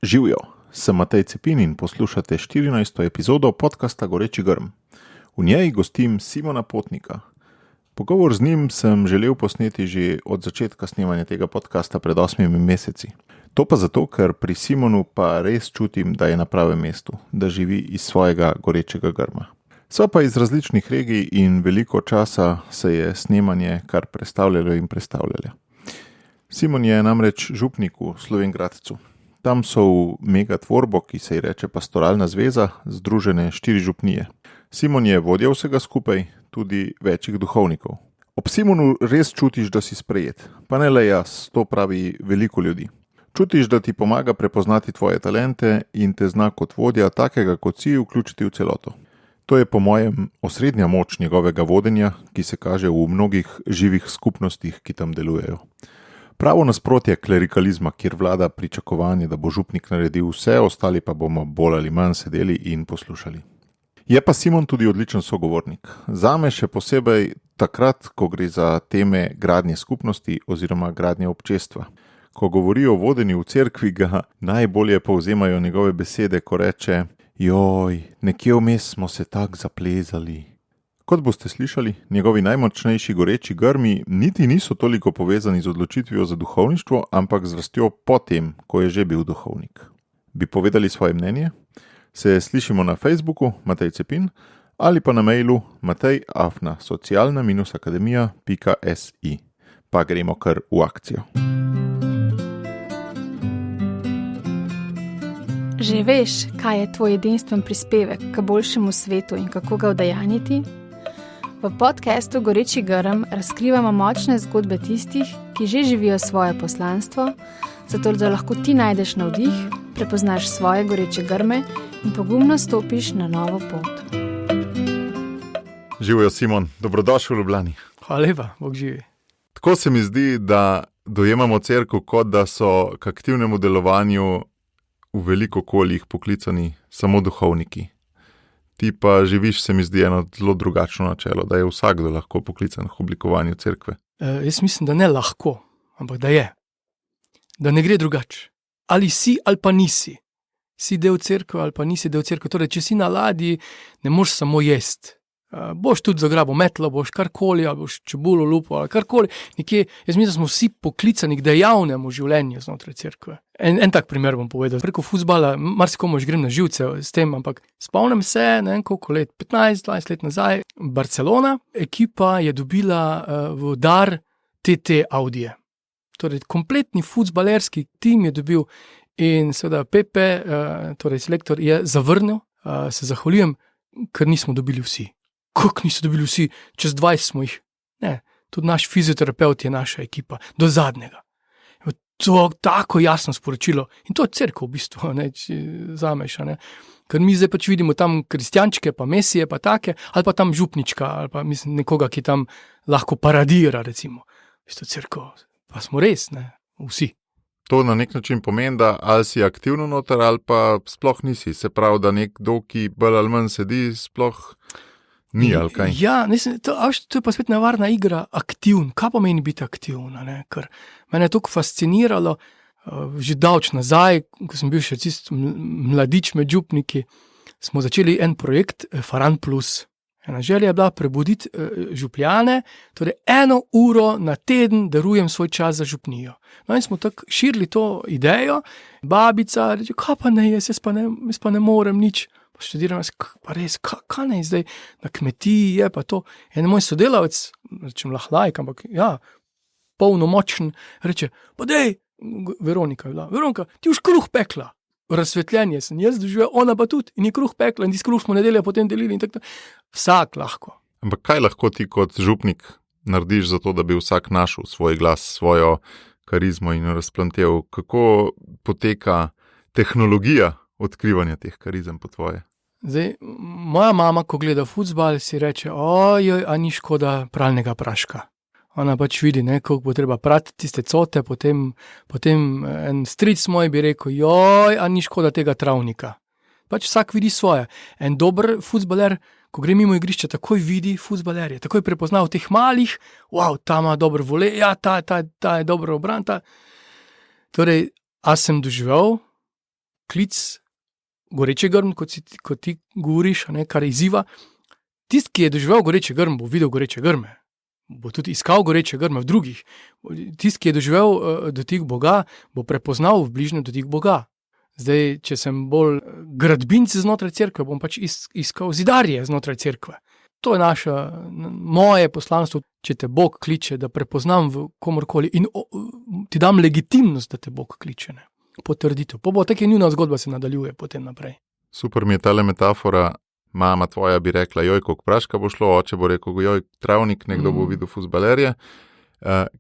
Živjo, sem Matej Cepin in poslušate 14. epizodo podcasta Goreči grm. V njej gostim Simona Potnika. Pogovor z njim sem želel posneti že od začetka snemanja tega podcasta pred 8 meseci. To pa zato, ker pri Simonu pa res čutim, da je na pravem mestu, da živi iz svojega gorečega grma. Sva pa iz različnih regij in veliko časa se je snemanje kar prestavljalo in prestavljalo. Simon je namreč župnik v Slovenj Gradcu. Tam so v megatvorbo, ki se ji reče Pastoralna zveza, združene 4 župnije. Simon je vodja vsega skupaj, tudi večjih duhovnikov. Ob Simonu res čutiš, da si sprejet. Pa ne le jaz, to pravi veliko ljudi. Čutiš, da ti pomaga prepoznati tvoje talente in te zna kot vodja takega, kot si, vključiti v celoto. To je po mojem osrednja moč njegovega vodenja, ki se kaže v mnogih živih skupnostih, ki tam delujejo. Pravo nasprotje klerikalizma, kjer vlada pričakovanje, da bo župnik naredil vse, ostali pa bomo bolj ali manj sedeli in poslušali. Je pa Simon tudi odličen sogovornik. Zame še posebej takrat, ko gre za teme gradnje skupnosti oziroma gradnje občestva. Ko govori o vodenju v cerkvi, ga najbolje povzemajo njegove besede, ko reče: "Joj, nekje vmes smo se tak zaplezali." Kot boste slišali, njegovi najmočnejši goreči grmi niti niso toliko povezani z odločitvijo za duhovništvo, ampak z rastjo potem, ko je že bil duhovnik. Bi povedali svoje mnenje? Se slišimo na Facebooku Matej Cepin ali pa na mailu matej@socialna-akademija.si. Pa gremo kar v akcijo. Že veš, kaj je tvoj edinstven prispevek k boljšemu svetu in kako ga udejanjiti? V podcastu Goreči grm razkrivamo močne zgodbe tistih, ki že živijo svoje poslanstvo, zato da lahko ti najdeš navdih, prepoznaš svoje goreče grme in pogumno stopiš na novo pot. Živjo, Simon, dobrodošel v Ljubljani. Hvala lepa, Bog živi. Tako se mi zdi, da dojemamo cerkev, kot da so k aktivnemu delovanju v veliko okoljih poklicani samo duhovniki. Ti pa živiš, se mi zdi, eno zelo drugačno načelo, da je vsakdo lahko poklican k oblikovanju cerkve. Jaz mislim, da ne lahko, ampak da je. Da ne gre drugače. Ali si ali pa nisi. Si del cerkve ali pa nisi del cerkve. Torej, če si na ladji, ne moreš samo jesti. Boš tudi zagrabil metlo, boš karkoli, ali boš čebulo lupo, ali karkoli. Nekje, jaz mislim, da smo vsi poklicani k dejavnemu življenju znotraj cerkve. En tak primer bom povedal. Preko fuzbala, marsikomu že grem na živce s tem, ampak spomnim se, ne vem koliko let, 15-20 let nazaj, Barcelona, ekipa je dobila v dar TT Audije. Torej, kompletni fuzbalerski tim je dobil in seveda Pepe, torej selektor, je zavrnil, se zahvaljujem, ker nismo dobili vsi. Kako niso dobili vsi? Čez 20 smo jih. Ne, tudi naš fizioterapeut je naša ekipa, do zadnjega. To tako jasno sporočilo. In to je cerkev v bistvu, ne, če zameš. Ne. Ker mi zdaj pač vidimo tam kristjančke, pa mesije, pa take, ali pa tam župnička, ali pa mislim nekoga, ki tam lahko paradira, recimo. V bistvu cerkev, pa smo res, ne, vsi. To na nek način pomeni, da ali si aktivno noter, ali pa sploh nisi. Se pravi, da nekdo, ki bolj ali manj sedi, sploh ni, ali kaj? Ja, mislim, to je pa spet nevarna igra, aktivn. Kaj pomeni biti aktivna? Ne? Ker mene je toliko fasciniralo, že davč nazaj, ko sem bil še čisto mladič med župniki, smo začeli en projekt Faran Plus. Ena želja je bila prebuditi župljane, torej 1 uro na teden darujem svoj čas za župnijo. No in smo tako širili to idejo, babica reče, kaj pa ne, jaz pa ne morem nič. Pa študiram, pa res, kaj ne zdaj na kmetiji je pa to. En moj sodelavec, rečem lahlajk, ampak ja, polnomočen, reče, pa dej, Veronika je bila, Veronika, ti už kruh pekla. Razsvetljenje sem jaz doživel, ona pa tudi, in je kruh pekla, in ti kruh smo nedeljo potem delili in tako. Vsak lahko. Ampak kaj lahko ti kot župnik narediš za to, da bi vsak našel svoj glas, svojo karizmo in razplantel? Kako poteka tehnologija odkrivanja teh karizem po tvoje? Zdaj, moja mama, ko gleda fuzbal, si reče, ojoj, a ni škoda pralnega praška. Ona pač vidi, ne, koliko bo treba prati tiste cote, potem en stric moj bi rekel, joj, a ni škoda tega travnika. Pač vsak vidi svoje. En dober fuzbaler, ko gre mimo igrišča, takoj vidi fuzbalerje, takoj prepozna v teh malih, wow, ta ima dober vole, ja, ta je dobro obran, ta. Torej, a sem doživel poklic, goreči grm, kot ti govoriš, kar izziva. Tisti, ki je doživel goreči grm, bo videl goreče grme. Bo tudi iskal goreče grme v drugih. Tisti, ki je doživel dotik Boga, bo prepoznal v bližnjem dotik Boga. Zdaj, če sem bolj gradbinc znotraj cerkve, bom pač iskal zidarje znotraj cerkve. To je moje poslanstvo, če te Bog kliče, da prepoznam v komorkoli in ti dam legitimnost, da te Bog kliče. Potrditev. Tako je njuna zgodba se nadaljuje potem naprej. Super mi je tale metafora. Mama tvoja bi rekla, joj, koliko praška bo šlo, oče bo rekel, joj, travnik, nekdo bo videl fuzbalerje.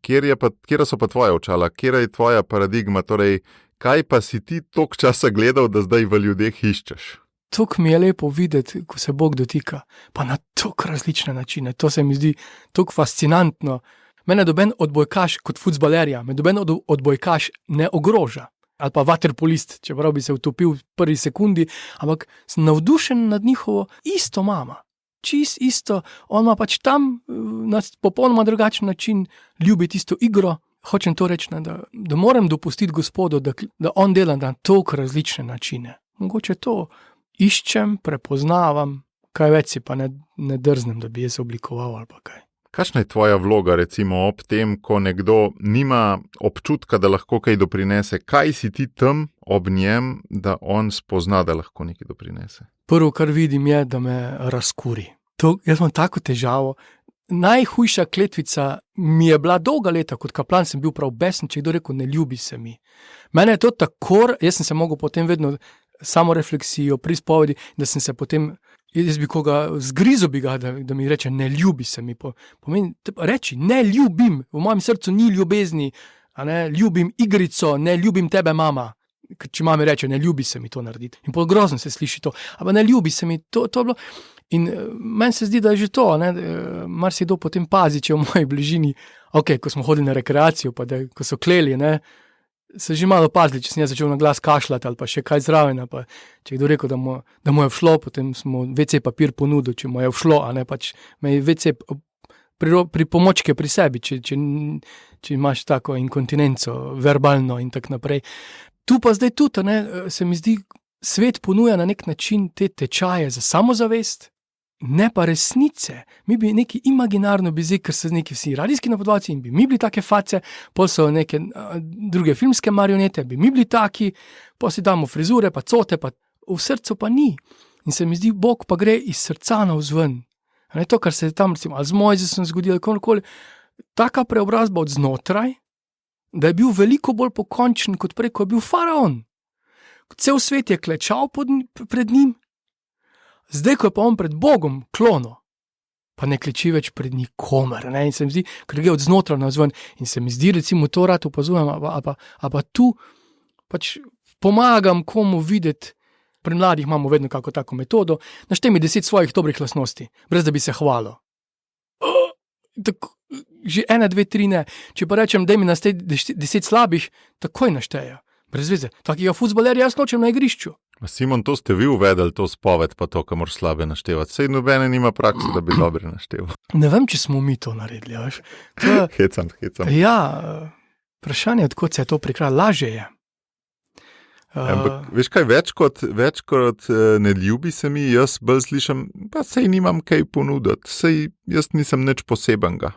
Kjera so pa tvoja očala? Kjera je tvoja paradigma? Torej, kaj pa si ti toliko časa gledal, da zdaj v ljudeh iščeš? Tok mi je lepo videti, ko se Bog dotika, pa na toliko različne načine. To se mi zdi toliko fascinantno. Mene doben odbojkaš kot fuzbalerja, me doben odbojkaš ne ogroža. Ali pa vaterpolist, čeprav bi se utopil v prvi sekundi, ampak sem navdušen nad njihovo isto mama. Čist isto, on ima pač tam na popolnoma drugačen način ljubi tisto igro. Hočem to reči, da moram dopustiti Gospodu, da on dela na toliko različne načine. Mogoče to iščem, prepoznavam, kaj več si pa ne drznem, da bi jaz oblikoval ali pa kaj. Kakšna je tvoja vloga, recimo, ob tem, ko nekdo nima občutka, da lahko kaj doprinese? Kaj si ti tam ob njem, da on spozna, da lahko nekaj doprinese? Prvo, kar vidim, je, da me razkuri. Jaz imam tako težavo. Najhujša kletvica mi je bila dolga leta, kot kaplan sem bil prav besen, če kdo rekel, ne ljubi se mi. Mene je to tako, jaz sem se mogel potem vedno samo refleksijo, pri spovedi, da sem se potem, jaz bi koga zgrizo bi ga, da mi reče, ne ljubi se mi. Pomeni, reči, ne ljubim, v mojem srcu ni ljubezni, ljubim igrico, ne ljubim tebe, mama. Če mami reče, ne ljubi se mi to narediti. In pol grozno se sliši to, ampak ne ljubi se mi, to je bilo. In meni se zdi, da je že to, marsikdo potem pazi, če v moji bližini, ko smo hodili na rekreacijo, pa ko so kleli, se že malo pazili, če sem jaz začel na glas kašljati ali pa še kaj zraven, pa če kdo rekel, da mu je všlo, potem smo WC papir ponudil, če mu je všlo, pač me je WC pri pomočke pri sebi, če imaš tako inkontinenco, verbalno in tak naprej. Tu pa zdaj tudi, se mi zdi, svet ponuja na nek način te tečaje za samozavest, ne pa resnice. Mi bi neki imaginarno bi zdaj, ker so neki vsi radijski napodovalci in bi mi bili take face, pol so neke druge filmske marionete, bi mi bili taki, pol si damo frizure, pa cote, pa v srcu pa ni. In se mi zdi, Bog pa gre iz srca navzven. To, kar se je tam, recimo, ali z Mojzesom zgodilo, kakorkoli, taka preobrazba od znotraj, da je bil veliko bolj pokončen kot prej, ko je bil faraon. Cel svet je klečal pred njim, zdaj, ko je pa on pred Bogom klono, pa ne kleči več pred nikomer. In se mi zdi, ker gre od znotraj navzven. In se mi zdi, recimo, to rad opazujem, a pa tu pač pomagam komu videti. Pri mladih imamo vedno kako tako metodo, naštej mi 10 svojih dobrih lastnosti, brez da bi se hvalil. Že 1, 2, 3 ne. Če pa rečem, daj mi naštej 10 slabih, takoj naštejo. Brez veze. Takega fuzbalerja jaz nočem na igrišču. Simon, to ste vi uvedeli, to spoved, pa to, kamor slabe naštevati. Sej nobene nima prakse, da bi dobre našteval. Ne vem, če smo mi to naredili, veš. Hecam. Ja, vprašanje, odkot se je to prikralo, lažje je. Veš kaj, več kot ne ljubi se mi, jaz bolj slišam, pa sej nimam kaj ponuditi, sej jaz nisem nič posebenega.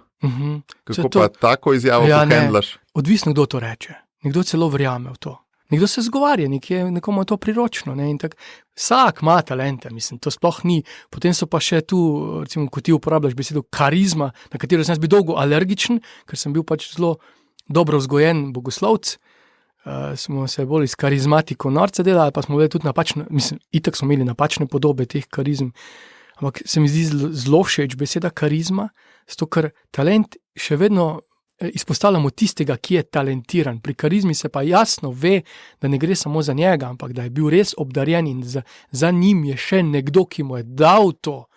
Kako pa tako izjavo pohendlaš? Odvisno, kdo to reče. Nekdo celo verjame v to. Nekdo se zgovarja, nekomu je to priročno. Vsak ima talente, mislim, to sploh ni. Potem so pa še tu, recimo, ko ti uporabljaš besedo karizma, na katero sem jaz bil dolgo alergičen, ker sem bil pač zelo dobro vzgojen bogoslovc. Smo se bolj iz karizmatiko norce delali, pa smo bili tudi napačne, mislim, itak smo imeli napačne podobe teh karizm. Ampak se mi zdi zelo všeč beseda karizma, zato ker talent še vedno izpostavljamo tistega, ki je talentiran. Pri karizmi se pa jasno ve, da ne gre samo za njega, ampak da je bil res obdarjen in za njim je še nekdo, ki mu je dal to.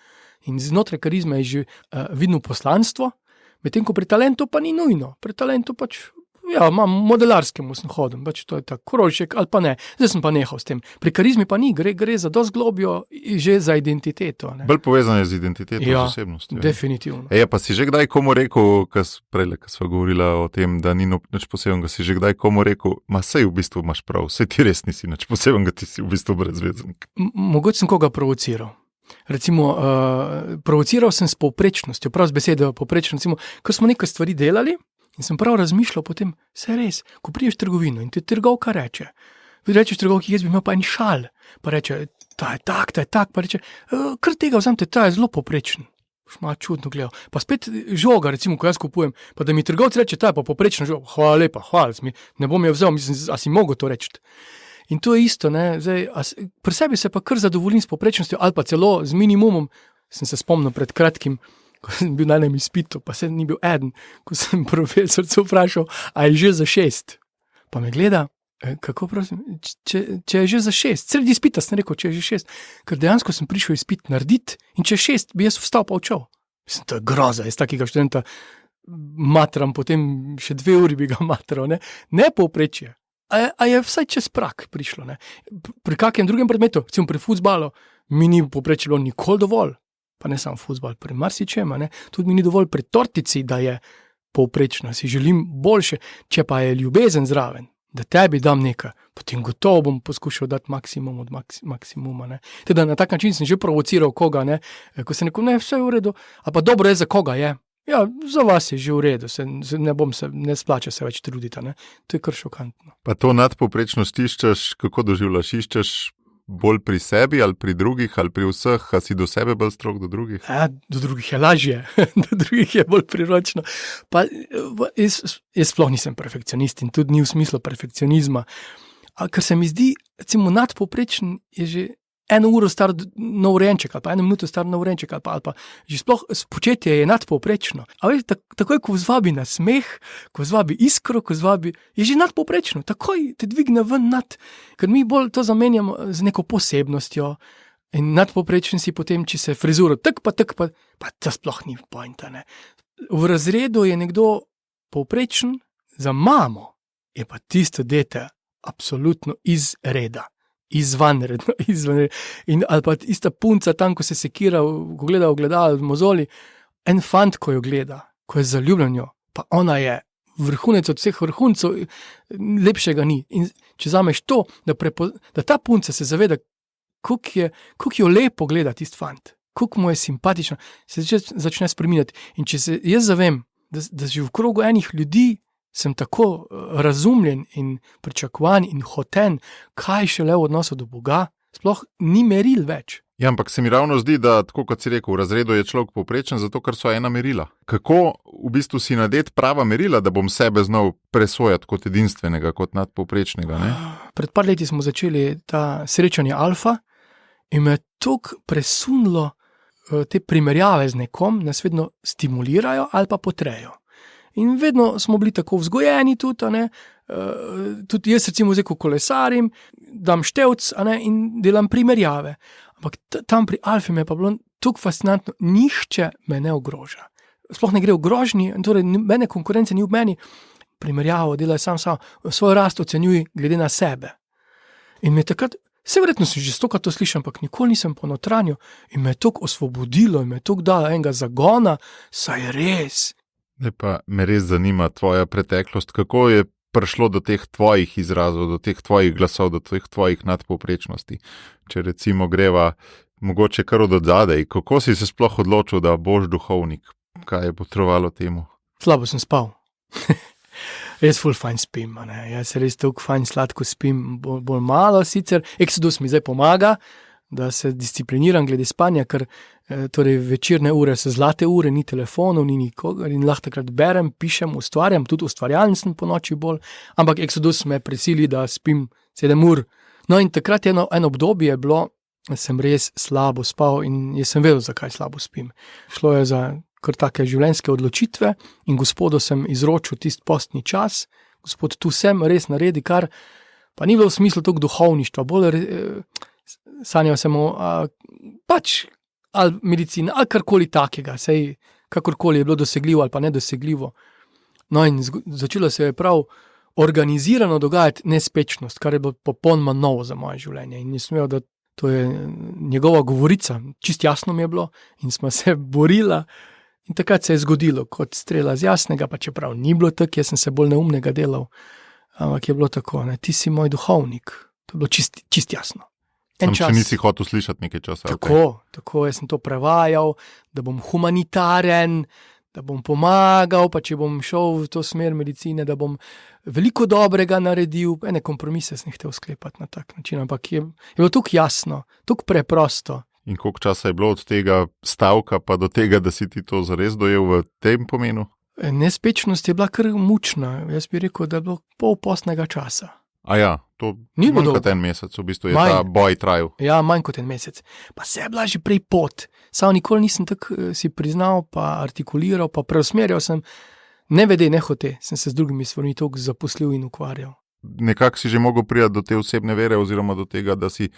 In znotraj karizme je že vidno poslanstvo, medtem ko pri talentu pa ni nujno. Pri talentu pač Ja, modelarskemu sem hodil, pač to je tako, krožek ali pa ne. Zdaj sem pa nehal s tem. Pri karizmi pa ni, gre za dosti globjo, že za identiteto. Ne? Bolj povezano je z identiteto, z osebnostjo. Definitivno. Pa si že kdaj komu rekel, ko sva govorila o tem, da ni nič posebnega, si že kdaj komu rekel, sej v bistvu imaš prav, sej ti res nisi nič posebnega, ti si v bistvu brezvezen. Mogoče sem koga provociral. Recimo, provociral sem s povprečnostjo, prav z besedo povprečno. Recimo, ko smo nekaj stvari delali, in sem prav razmišljal potem, se res, ko priješ v trgovino in ti trgovka reče, vi rečeš trgovki, jaz bi imel pa en šal, pa reče, ta je tak, pa reče, kar tega vzamete, ta je zelo poprečen. Malo čudno gledal. Pa spet žoga, recimo, ko jaz kupujem, pa da mi trgovci reče, ta je pa poprečna žoga, hvala lepa, ne bom jo vzel, mislim, a si mogel to reči. In to je isto, ne, zdaj, pri sebi se pa kar zadovoljim s poprečnostjo, ali pa celo z minimumom, sem se spomnil pred kratkim, ko sem bil na enem izpitu, pa se ni bil eden, ko sem profesorcu vprašal, a je že za 6. Pa me gleda, kako prosim, če je že za 6. Sredi izpita sem rekel, če je že 6. Ker dejansko sem prišel izpit narediti in če je 6, bi jaz vstal pa odšel. Mislim, to je groza, jaz takega študenta matram, potem še 2 uri bi ga matral, ne povprečje. A je vsaj čez prak prišlo, ne. Pri kakem drugem predmetu, recimo pri fuzbalu, mi ni povprečje bilo nikoli dovolj. Pa ne samo fuzbal, pri marsičem, tudi mi ni dovolj pri tortici, da je povprečna, si želim boljše, če pa je ljubezen zraven, da tebi dam nekaj, potem gotovo bom poskušal dati maksimum od maksimuma. Teda na tak način sem že provociral koga, ko sem rekel, vse je v redu, a pa dobro je, za koga je. Ja, za vas je že v redu, ne splača se več truditi, to je kar šokantno. Pa to nadpovprečnost iščeš, kako doživljaš, iščeš bolj pri sebi ali pri drugih ali pri vseh, a si do sebe bolj strog do drugih? Ja, do drugih je lažje, do drugih je bolj priročno. Pa jaz sploh nisem perfekcionist in tudi ni v smislu perfekcionizma. Ker se mi zdi, recimo nadpovprečen je že 1 uro star novorojenček ali pa 1 minuto star novorojenček ali pa že sploh početje je nadpovprečno. A veš, takoj, ko vzvabi na smeh, ko vzvabi iskro, ko vzvabi, je že nadpovprečno. Takoj te dvigne ven ker mi bolj to zamenjamo z neko posebnostjo in nadpovprečen si potem, če se frizuro tak pa to sploh ni pointa, V razredu je nekdo povprečen, za mamo je pa tisto dete absolutno iz reda. Izvanredno. In ali pa ista punca tam, ko se sekira, ko gleda v ogledalo v mozoli, en fant, ko jo gleda, ko je zaljubljen jo, pa ona je vrhunec od vseh vrhuncev, lepšega ni. In če zameš to, da ta punca se zaveda, koliko jo lepo gleda tisti fant, koliko mu je simpatično, se začne spreminjati. In če se jaz zavem, da že v krogu enih ljudi sem tako razumljen in pričakovan in hoten, kaj šele v odnosu do Boga, sploh ni meril več. Ja, ampak se mi ravno zdi, da, tako kot si rekel, v razredu je človek povprečen, zato ker so ena merila. Kako v bistvu si nadet prava merila, da bom sebe znal presojati kot edinstvenega, kot nadpovprečnega, Pred par leti smo začeli ta srečanje alfa in me toliko presunilo te primerjave z nekom, nas vedno stimulirajo ali pa potrejo. In vedno smo bili tako vzgojeni tudi, tudi jaz recimo zdaj, ko kolesarim, dam števc, in delam primerjave. Ampak tam pri alfi me je pa bilo tako fascinantno, nihče me ne ogroža. Sploh ne gre v grožnji, torej mene konkurence ni v meni, primerjavo delaj sam, svoj rast ocenjuj glede na sebe. In me takrat, verjetno sem že stokrat to slišal, ampak nikoli nisem ponotranil in me je tako osvobodilo in me je tako dalo enega zagona, saj res. Pa me res zanima tvoja preteklost, kako je prišlo do teh tvojih izrazov, do teh tvojih glasov, do teh tvojih nadpovprečnosti. Če recimo greva mogoče kar od odzadej, kako si se sploh odločil, da boš duhovnik? Kaj je potrovalo temu? Slabo sem spal. Jaz ful fajn spim, jaz res toliko fajn sladko spim, bolj malo sicer. Exodus mi zdaj pomaga, da se discipliniram glede spanja, ker torej večerne ure so zlate ure, ni telefonov, ni nikogar in lahko takrat berem, pišem, ustvarjam, tudi ustvarjalen sem po noči bolj, ampak Exodus me prisili, da spim 7 ur. No in takrat eno obdobje je bilo, sem res slabo spal in jaz sem vedel, zakaj slabo spim. Šlo je za kar take življenjske odločitve in Gospodu sem izročil tisti postni čas, Gospod, tu sem, res naredi kar, pa ni bilo v smislu toliko duhovništva, bolj sanjal sem ali medicina, ali karkoli takega, sej kakorkoli je bilo dosegljivo ali pa nedosegljivo. No in začelo se je prav organizirano dogajati nespečnost, kar je bilo popolnoma novo za moje življenje. In nisem imel, da to je njegova govorica, čist jasno mi je bilo in smo se borila. In takrat se je zgodilo kot strela z jasnega, pa čeprav ni bilo tako, jaz sem se bolj neumnega delal, ampak je bilo tako, ne, ti si moj duhovnik. To je bilo čist jasno. Če nisi hotel slišati nekaj časa. Tako, jaz sem to prevajal, da bom humanitaren, da bom pomagal, pa če bom šel v to smer medicine, da bom veliko dobrega naredil, ene kompromise sem hotel sklepati na tak način, ampak je bilo tukaj jasno, tukaj preprosto. In koliko časa je bilo od tega stavka pa do tega, da si ti to zares dojel v tem pomenu? Nespečnost je bila kar mučna, jaz bi rekel, da je bilo pol postnega časa. A ja, to ni manj kot en mesec, v bistvu je ta boj trajal. Ja, manj kot en mesec. Pa se je bila že prej pot. Sam nikoli nisem tako si priznal, pa artikuliral, pa preusmerjal sem, ne vede, ne hote, sem se z drugimi stvarmi toliko zaposlil in ukvarjal. Nekako si že mogel priti do te osebne vere oziroma do tega, da si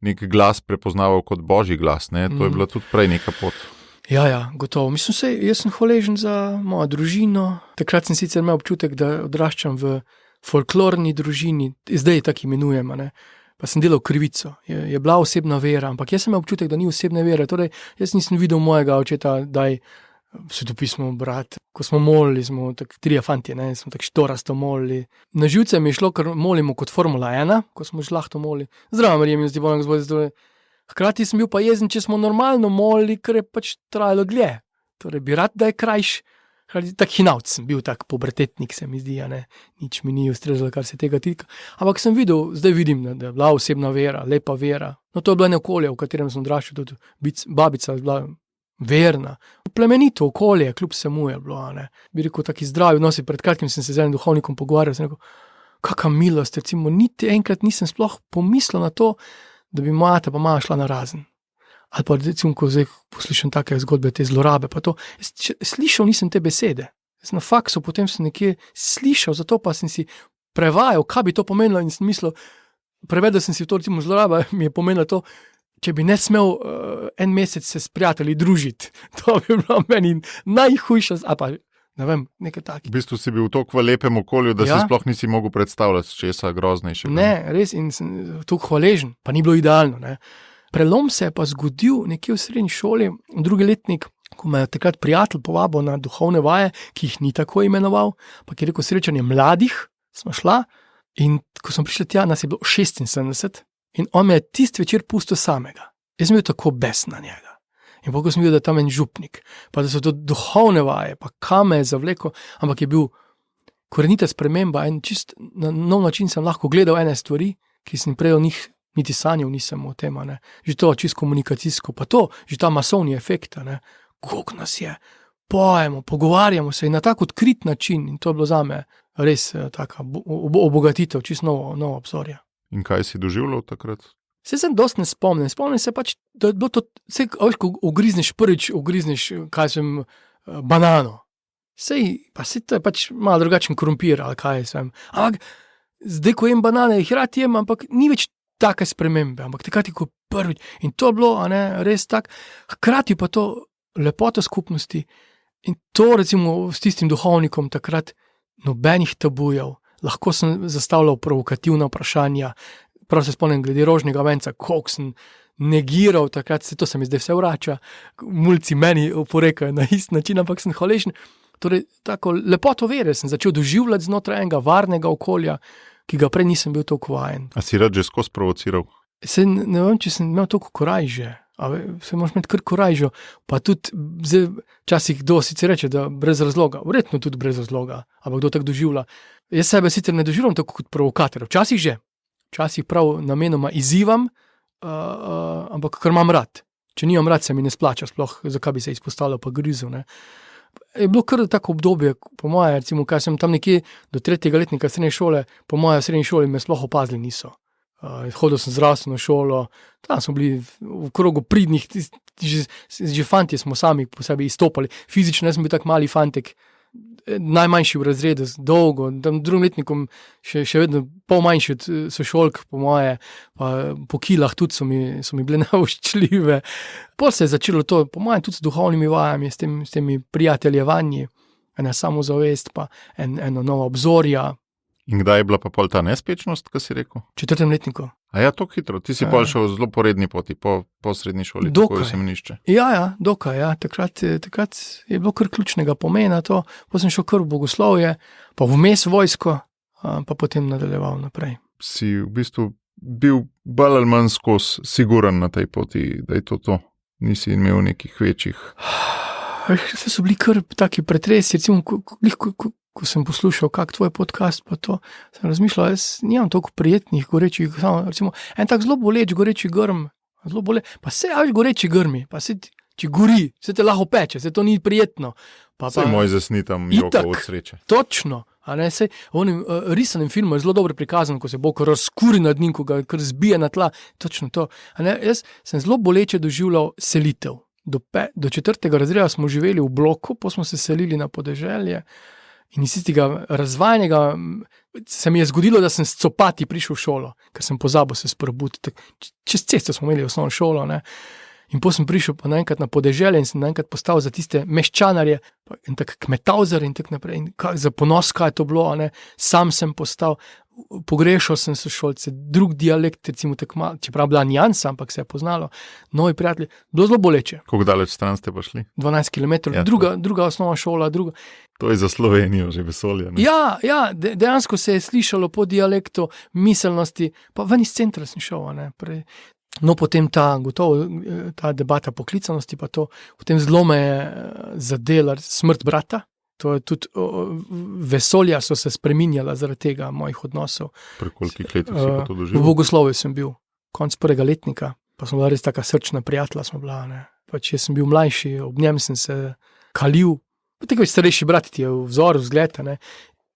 nek glas prepoznaval kot božji glas, ne? To je bila tudi prej neka pot. Ja, gotovo. Mislim, jaz sem hvaležen za mojo družino. Takrat sem sicer imel občutek, da odraščam v folklorni družini, zdaj tako imenujemo, ne? Pa sem delal krivico. Je bila osebna vera, ampak jaz sem imel občutek, da ni osebne vere. Torej, jaz nisem videl mojega očeta, daj svetopismo brati. Ko smo molili, smo tako 3 fantje, ne? Smo tako 400 molili. Na živce mi je šlo, ker molimo kot Formula 1, ko smo žlahto molili. Zdravo, Marija, mi zdi bolj gospod. Hkrati sem bil pa jezen, če smo normalno molili, ker je pač trajalo dlje. Torej, bi rad, da je krajš. Tak hinavc sem bil, tak pubertetnik se mi zdi, ne? Nič mi ni ustrezalo, kar se tega tika. Ampak sem videl, zdaj vidim, da je bila osebna vera, lepa vera. No, to je bilo okolje, v katerem sem odraščal, tudi babica je bila verna. Plemenito okolje, kljub vsemu je bilo, ne? Bi rekel, taki zdravi odnosi. Pred kratkim sem se z enim duhovnikom pogovarjal, sem rekel, kakva milost, recimo, niti enkrat nisem sploh pomislil na to, da bi moja ata pa mama šla na razen. Ali pa recimo, ko zdaj poslušam take zgodbe, te zlorabe, pa to, slišal nisem te besede. Jaz na faksu, potem sem nekje slišal, zato pa sem si prevajal, kaj bi to pomenilo in sem mislil, prevedel sem si to, recimo zloraba mi je pomenilo to, če bi ne smel en mesec se s prijatelji družiti, to bi bilo meni najhujša, ali pa ne vem, nekaj takih. V bistvu si bil toliko v lepem okolju, da si sploh nisi mogel predstavljati česa groznejšega. Ne, res, in sem toliko hvaležen, pa ni bilo idealno, ne. Prelom se je pa zgodil nekje v srednji šoli, v drugi letnik, ko me je takrat prijatelj povabil na duhovne vaje, ki jih ni tako imenoval, pa je rekel srečanje mladih, smo šla in ko smo prišli tja, nas je bilo 76 in on me je tisti večer pustil samega. Jaz sem bil tako bes na njega. In potem sem videl, da je tam en župnik, pa da so to duhovne vaje, pa kam me je zavlekel, ampak je bil korenita sprememba in čist na nov način sem lahko gledal ene stvari, ki sem prej o njih niti sanjal nisem o tem, ne. Že to čisto komunikacijsko, pa to, že ta masovni efekt, ne. Koliko nas je, pojemo, pogovarjamo se in na tak odkrit način in to je bilo zame res taka obogatitev, čisto novo obzorje. In kaj si doživljal takrat? Se sem dosti ne spomnim. Spomnim se pač, da je bilo to, ko ugrizneš prvič, kaj sem, banano. Pa to je pač malo drugačen krompir, ali kaj sem. Ampak zdaj, ko jem banane, jih rad jem, ampak ni več take spremembe, ampak takrat je kot prvič. In to je bilo, res tak. Hkrati pa to lepoto skupnosti in to recimo s tistim duhovnikom takrat nobenih tabujev. Lahko sem zastavljal provokativna vprašanja, prav se spomnim glede rožnega venca, koliko sem negiral takrat, to se mi zdaj vse vrača, mulci meni oporekajo na isti način, ampak sem hvaležen. Torej, tako lepoto vere sem začel doživljati znotraj enega varnega okolja, ki ga prej nisem bil toliko vajen. A si rad že skozi provociral? Ne vem, če sem imel toliko korajže, se moraš imeti kar korajžo, pa tudi včasih kdo sicer reče, da brez razloga, verjetno tudi brez razloga, ampak kdo tako doživlja. Jaz sebe sicer ne doživljam tako kot provokator, včasih že, včasih prav namenoma izzivam, ampak kar imam rad. Če nimam rad, se mi ne splača sploh, zakaj bi se izpostavljal pa grizel, ne. Je bilo kar tako obdobje, po moje, recimo, kaj sem tam nekje do 3. letnika srednje šole, po moje v srednji šoli me sploh opazili niso. Hodil sem zdravstveno šolo, tam smo bili v krogu pridnih, že fantje smo sami po sebi izstopali. Fizično jaz sem bil tak mali fantek, najmanjši v razredu, dolgo, tam drugim letnikom še vedno pol manjši od sošolk, po moje, pa po kilah tudi so mi bile neuščljive. Potem se je začelo to, po mojem, tudi s duhovnimi vajami, s temi prijateljevanji. ena samozavest, pa eno novo obzorja. In kdaj je bila pa pol ta nespečnost, kaj si rekel? V 4. letniku. A ja, tako hitro. Ti si pol šel zelo po redni poti, po srednji šoli, tako je semenišče. Ja, dokaj, ja. Takrat je bilo kar ključnega pomena to. Potem sem šel kar v bogoslovje, pa vmes vojsko, pa potem nadaljeval naprej. Si v bistvu bil bolj ali manj skozi siguren na tej poti, da je to. Nisi imel nekih večjih. Vse so bili kar taki pretresi, recimo, ko sem poslušal kak tvoj podcast, pa to sem razmišljal, jaz nimam toliko prijetnih gorečih, recimo, en tak zelo boleč goreči grm, pa se goreči grmi, pa se ti gori, se te lahko peče, se to ni prijetno. Saj moj zasni tam joka od sreče. Točno, a ne, sej v onem risanem filmu je zelo dobro prikazano, ko se Bog razkuri nad njim, ko ga kar zbije na tla, točno to. A ne, jaz sem zelo boleče doživljal selitev. Do 4. razreda smo živeli v bloku, pa smo se selili na podeželje. In iz tistega razvajanega se mi je zgodilo, da sem s copati prišel v šolo, ker sem pozabil se sprobuditi. Čez cesto smo imeli osnovno šolo, ne. In potem sem prišel pa naenkrat na podeželje in sem naenkrat postal za tiste meščanarje in tak kmetavzer in tak naprej. In za ponos, kaj je to bilo, ne. Sam sem postal, pogrešal sem sošolce, drug dialekt, recimo tako malo, čeprav bila nijansa, ampak se je poznalo, novi prijatelji, bilo zelo boleče. Koliko daleč stran ste pa šli? 12 km, ja, druga osnovna šola, druga. To je za Slovenijo že vesolje, ne? Ja, dejansko se je slišalo po dialektu, miselnosti, pa ven iz centra sem šel, ne, prej. No, potem ta debata poklicanosti, pa to, potem zelo me je zadela smrt brata. To je tudi vesolja so se spreminjala zaradi tega mojih odnosov. Pri kolikih letih si pa to doživel? V bogoslovju sem bil, konc 1. letnika, pa smo bila res taka srčna prijatelja smo bila, ne. Pač jaz sem bil mlajši, ob njem sem se kalil, tako več starejši brat ti je vzor, vzgled, ne.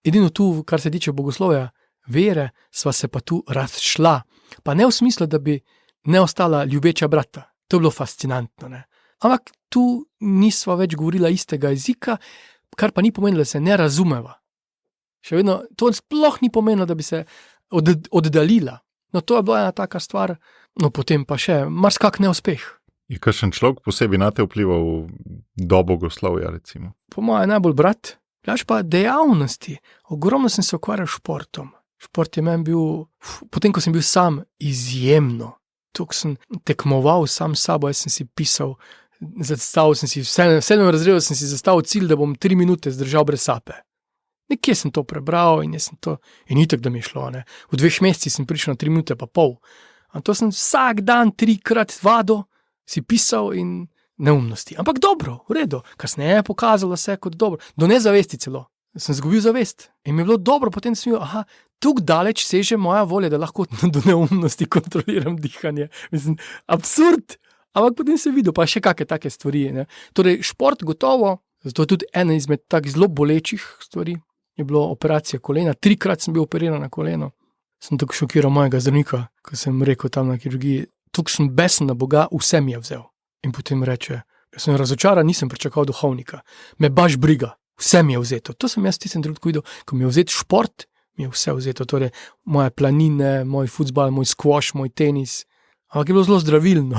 Edino tu, kar se tiče bogoslovja, vere, sva se pa tu razšla. Pa ne v smislu, da bi ne ostala ljubeča brata. To je bilo fascinantno, ne. Ampak tu nisva več govorila istega jezika, kar pa ni pomenilo, da se ne razumeva. Še vedno, to sploh ni pomenilo, da bi se oddaljila. No, to je bila ena taka stvar, no, potem pa še marsikak neuspeh. Je kakšen človek posebej na te vplival do bogoslovja, recimo? Po mojem najbolj brat, gledaš pa dejavnosti. Ogromno sem se ukvarjal s športom. Šport je meni bil, potem ko sem bil sam, izjemno. Tukaj sem tekmoval sam s sabo, jaz sem si pisal, zastavil sem si, v 7. razredu sem si zastavil cilj, da bom 3 minute zdržal brez sape. Nekje sem to prebral in itak, da mi je šlo, ne. V 2 mesecih sem prišel na 3 minute pa pol. A to sem vsak dan 3-krat vadil, si pisal in neumnosti. Ampak dobro, v redu, kasneje je pokazalo se kot dobro. Do nezavesti celo. Sem zgubil zavest. In mi je bilo dobro, potem sem bil, tukaj daleč seže moja volja, da lahko do neumnosti kontroliram dihanje. Mislim, absurd. Ampak potem sem videl, pa še kakšne take stvari, ne. Torej, šport gotovo, zato je tudi ena izmed takih zelo bolečih stvari, je bilo operacija kolena. 3-krat sem bil operiran na koleno. Sem tako šokiral mojega zdravnika, ko sem rekel tam na kirurgiji, tukaj sem besen na Boga, vse mi je vzel. In potem reče, jaz sem razočaran, nisem pričakal duhovnika. Me baš briga, vse mi je vzeto. To sem jaz tistem trenutku videl, ko mi je vzet šport, mi je vse vzeto. Torej, moje planine, moj fuzbal, moj squash, moj tenis. Ampak je bilo zelo zdravilno,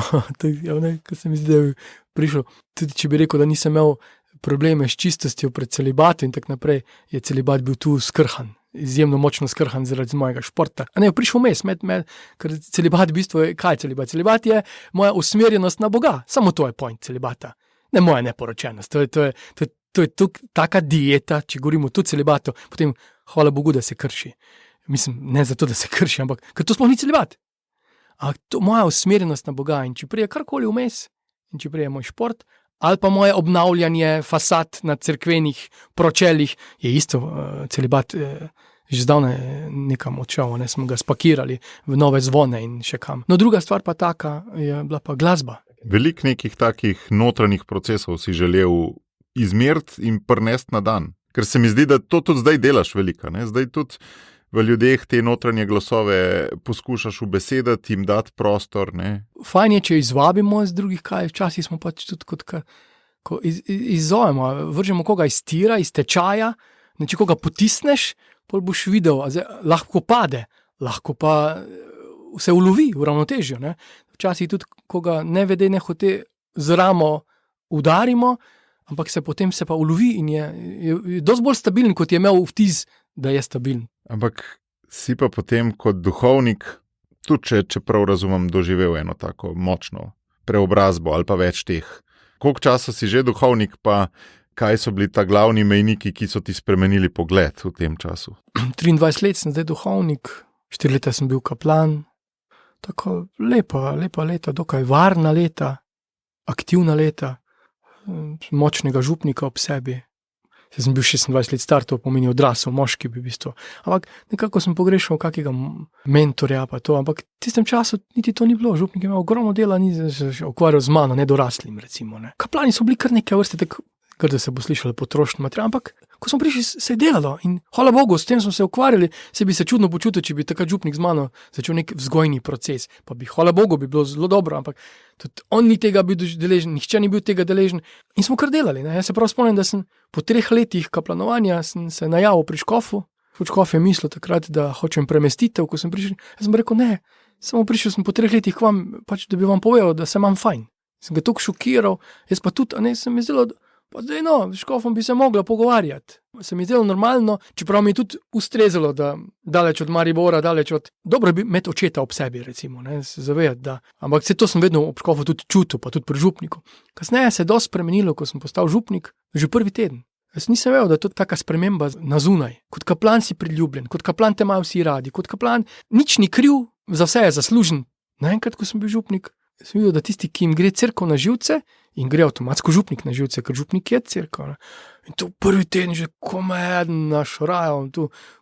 ko sem zdaj prišel, tudi če bi rekel, da nisem imel probleme s čistostjo pred celibatom in tako naprej, je celibat bil tu skrhan, izjemno močno skrhan zaradi mojega športa. A ne, prišel mes, ker celibat v bistvu je, kaj je celibat? Celibat je moja usmerjenost na Boga, samo to je point celibata, ne moja neporočenost, to je taka dieta, če govorimo tu celibatu, potem hvala Bogu, da se krši. Mislim, ne zato, da se krši, ampak ker to sploh ni celibat. Ampak to moja usmerjenost na Boga in če prije karkoli vmes, in če prije moj šport, ali pa moje obnavljanje fasad na cerkvenih pročeljih, je isto celibat že zdavne nekam odšel, ne, smo ga spakirali v nove zvone in še kam. No, druga stvar pa taka je bila pa glasba. Veliko nekih takih notranjih procesov si želel izmeriti in prnesti na dan. Ker se mi zdi, da to tudi zdaj delaš velika, ne? Zdaj tudi v ljudeh te notranje glasove poskušaš ubesediti, jim dati prostor, ne? Fajn je, če izvabimo z drugih kaj, včasih smo pač tudi ko izzovemo, vržemo koga iz tira, iz tečaja, če koga potisneš, pol boš videl, lahko pade, lahko pa se ulovi v ravnotežju, ne? Včasih tudi koga nevede nehote z ramo udarimo, ampak se potem se pa ulovi in je dosti bolj stabilen, kot je imel vtis, da je stabilen. Ampak si pa potem kot duhovnik, tudi če prav razumem, doživel eno tako močno preobrazbo ali pa več teh. Koliko časa si že duhovnik, pa kaj so bili ta glavni mejniki, ki so ti spremenili pogled v tem času? 23 let sem zdaj duhovnik, 4 leta sem bil kaplan, tako lepa leta, dokaj varna leta, aktivna leta, močnega župnika ob sebi. Jaz sem bil 26 let star, to pomeni odrasel moški bi v bistvu. Ampak nekako sem pogrešal kakega mentorja pa to, ampak v tistem času niti to ni bilo. Župnik je imel ogromno dela, ni se ukvarjal z mano, nedoraslim recimo. Ne. Kaplani so bili kar neke vrste, tako grdo se bo slišalo potrošni material, ampak ko smo prišli, se je delalo in hvala Bogu, s tem smo se ukvarjali, se bi se čudno počutil, če bi takrat župnik z mano začel nek vzgojni proces, pa bi hvala Bogu bi bilo zelo dobro, ampak tudi on ni tega bil deležen, nihče ni bil tega deležen in smo kar delali. Ne. Jaz se prav spomnim, da sem po 3 letih kaplanovanja sem se najavil pri škofu, škof je mislil takrat, da hočem premestitev, ko sem prišel, jaz sem rekel ne, samo prišel sem po 3 letih k vam, pač da bi vam povedal, da se imam fajn. Sem ga toliko šokiral, jaz pa tudi, a ne, sem mi zdelo, pa zdaj s škofom bi se mogla pogovarjati. Se mi je zdelo normalno, čeprav mi je tudi ustrezalo, da daleč od Maribora, dobro bi imeti očeta ob sebi, recimo, ne, se zavedati, da, ampak to sem vedno ob škofu tudi čutil, pa tudi pri župniku. Kasneje se je dosti spremenilo, ko sem postal župnik, že prvi teden. Jaz nisem vedel, da je to taka sprememba na zunaj. Kot kaplan si priljubljen, kot kaplan te imajo vsi radi, kot kaplan nič ni kriv, za vse je zaslužen. Naenkrat, ko sem bil župnik, sem videl, da tisti, ki jim gre cerkev na živce, in gre avtomatsko župnik na živce, ker župnik je cerkev. Ne. In to prvi teden že komaj eden našorajal,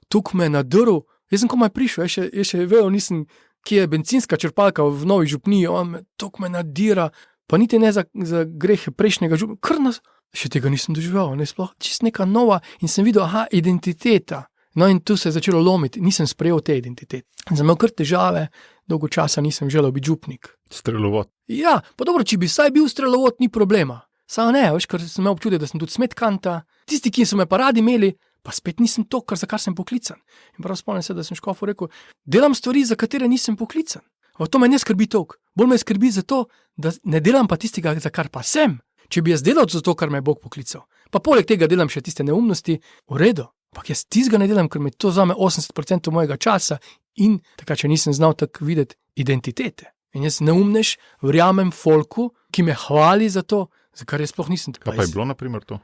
tukaj me je nadrl. Jaz sem komaj prišel, jaz še vedel nisem, kje je bencinska črpalka v novi župniji, on me tukaj nadira, pa niti ne za grehe prejšnjega župnika, še tega nisem doživel, ne, sploh čist neka nova in sem videl, identiteta. No in tu se je začelo lomiti, nisem sprejel te identitete. Sem imel kar težave, dolgo časa nisem želel biti župnik. Strelovod. Ja, pa dobro, če bi saj bil strelovod, ni problema. Samo ne, veš, ker sem imel občutek, da sem tudi smetkanta, tisti, ki so me pa radi imeli, pa spet nisem to, za kar sem poklican. In prav spomnim se, da sem škofu rekel, delam stvari, za katere nisem poklican. O to me ne skrbi toliko. Bolj me skrbi za to, da ne delam pa tistega, za kar pa sem. Če bi jaz delal za to, kar me je Bog poklical, pa poleg tega delam še tiste neumnosti, v redu. Ampak jaz tistega ne delam, ker me to vzame 80% mojega časa in takrat, če nisem znal tako videti identitete. In jaz neumnež verjamem folku, ki me hvali za to, za kar jaz sploh nisem. Kaj pa je bilo, na primer, to?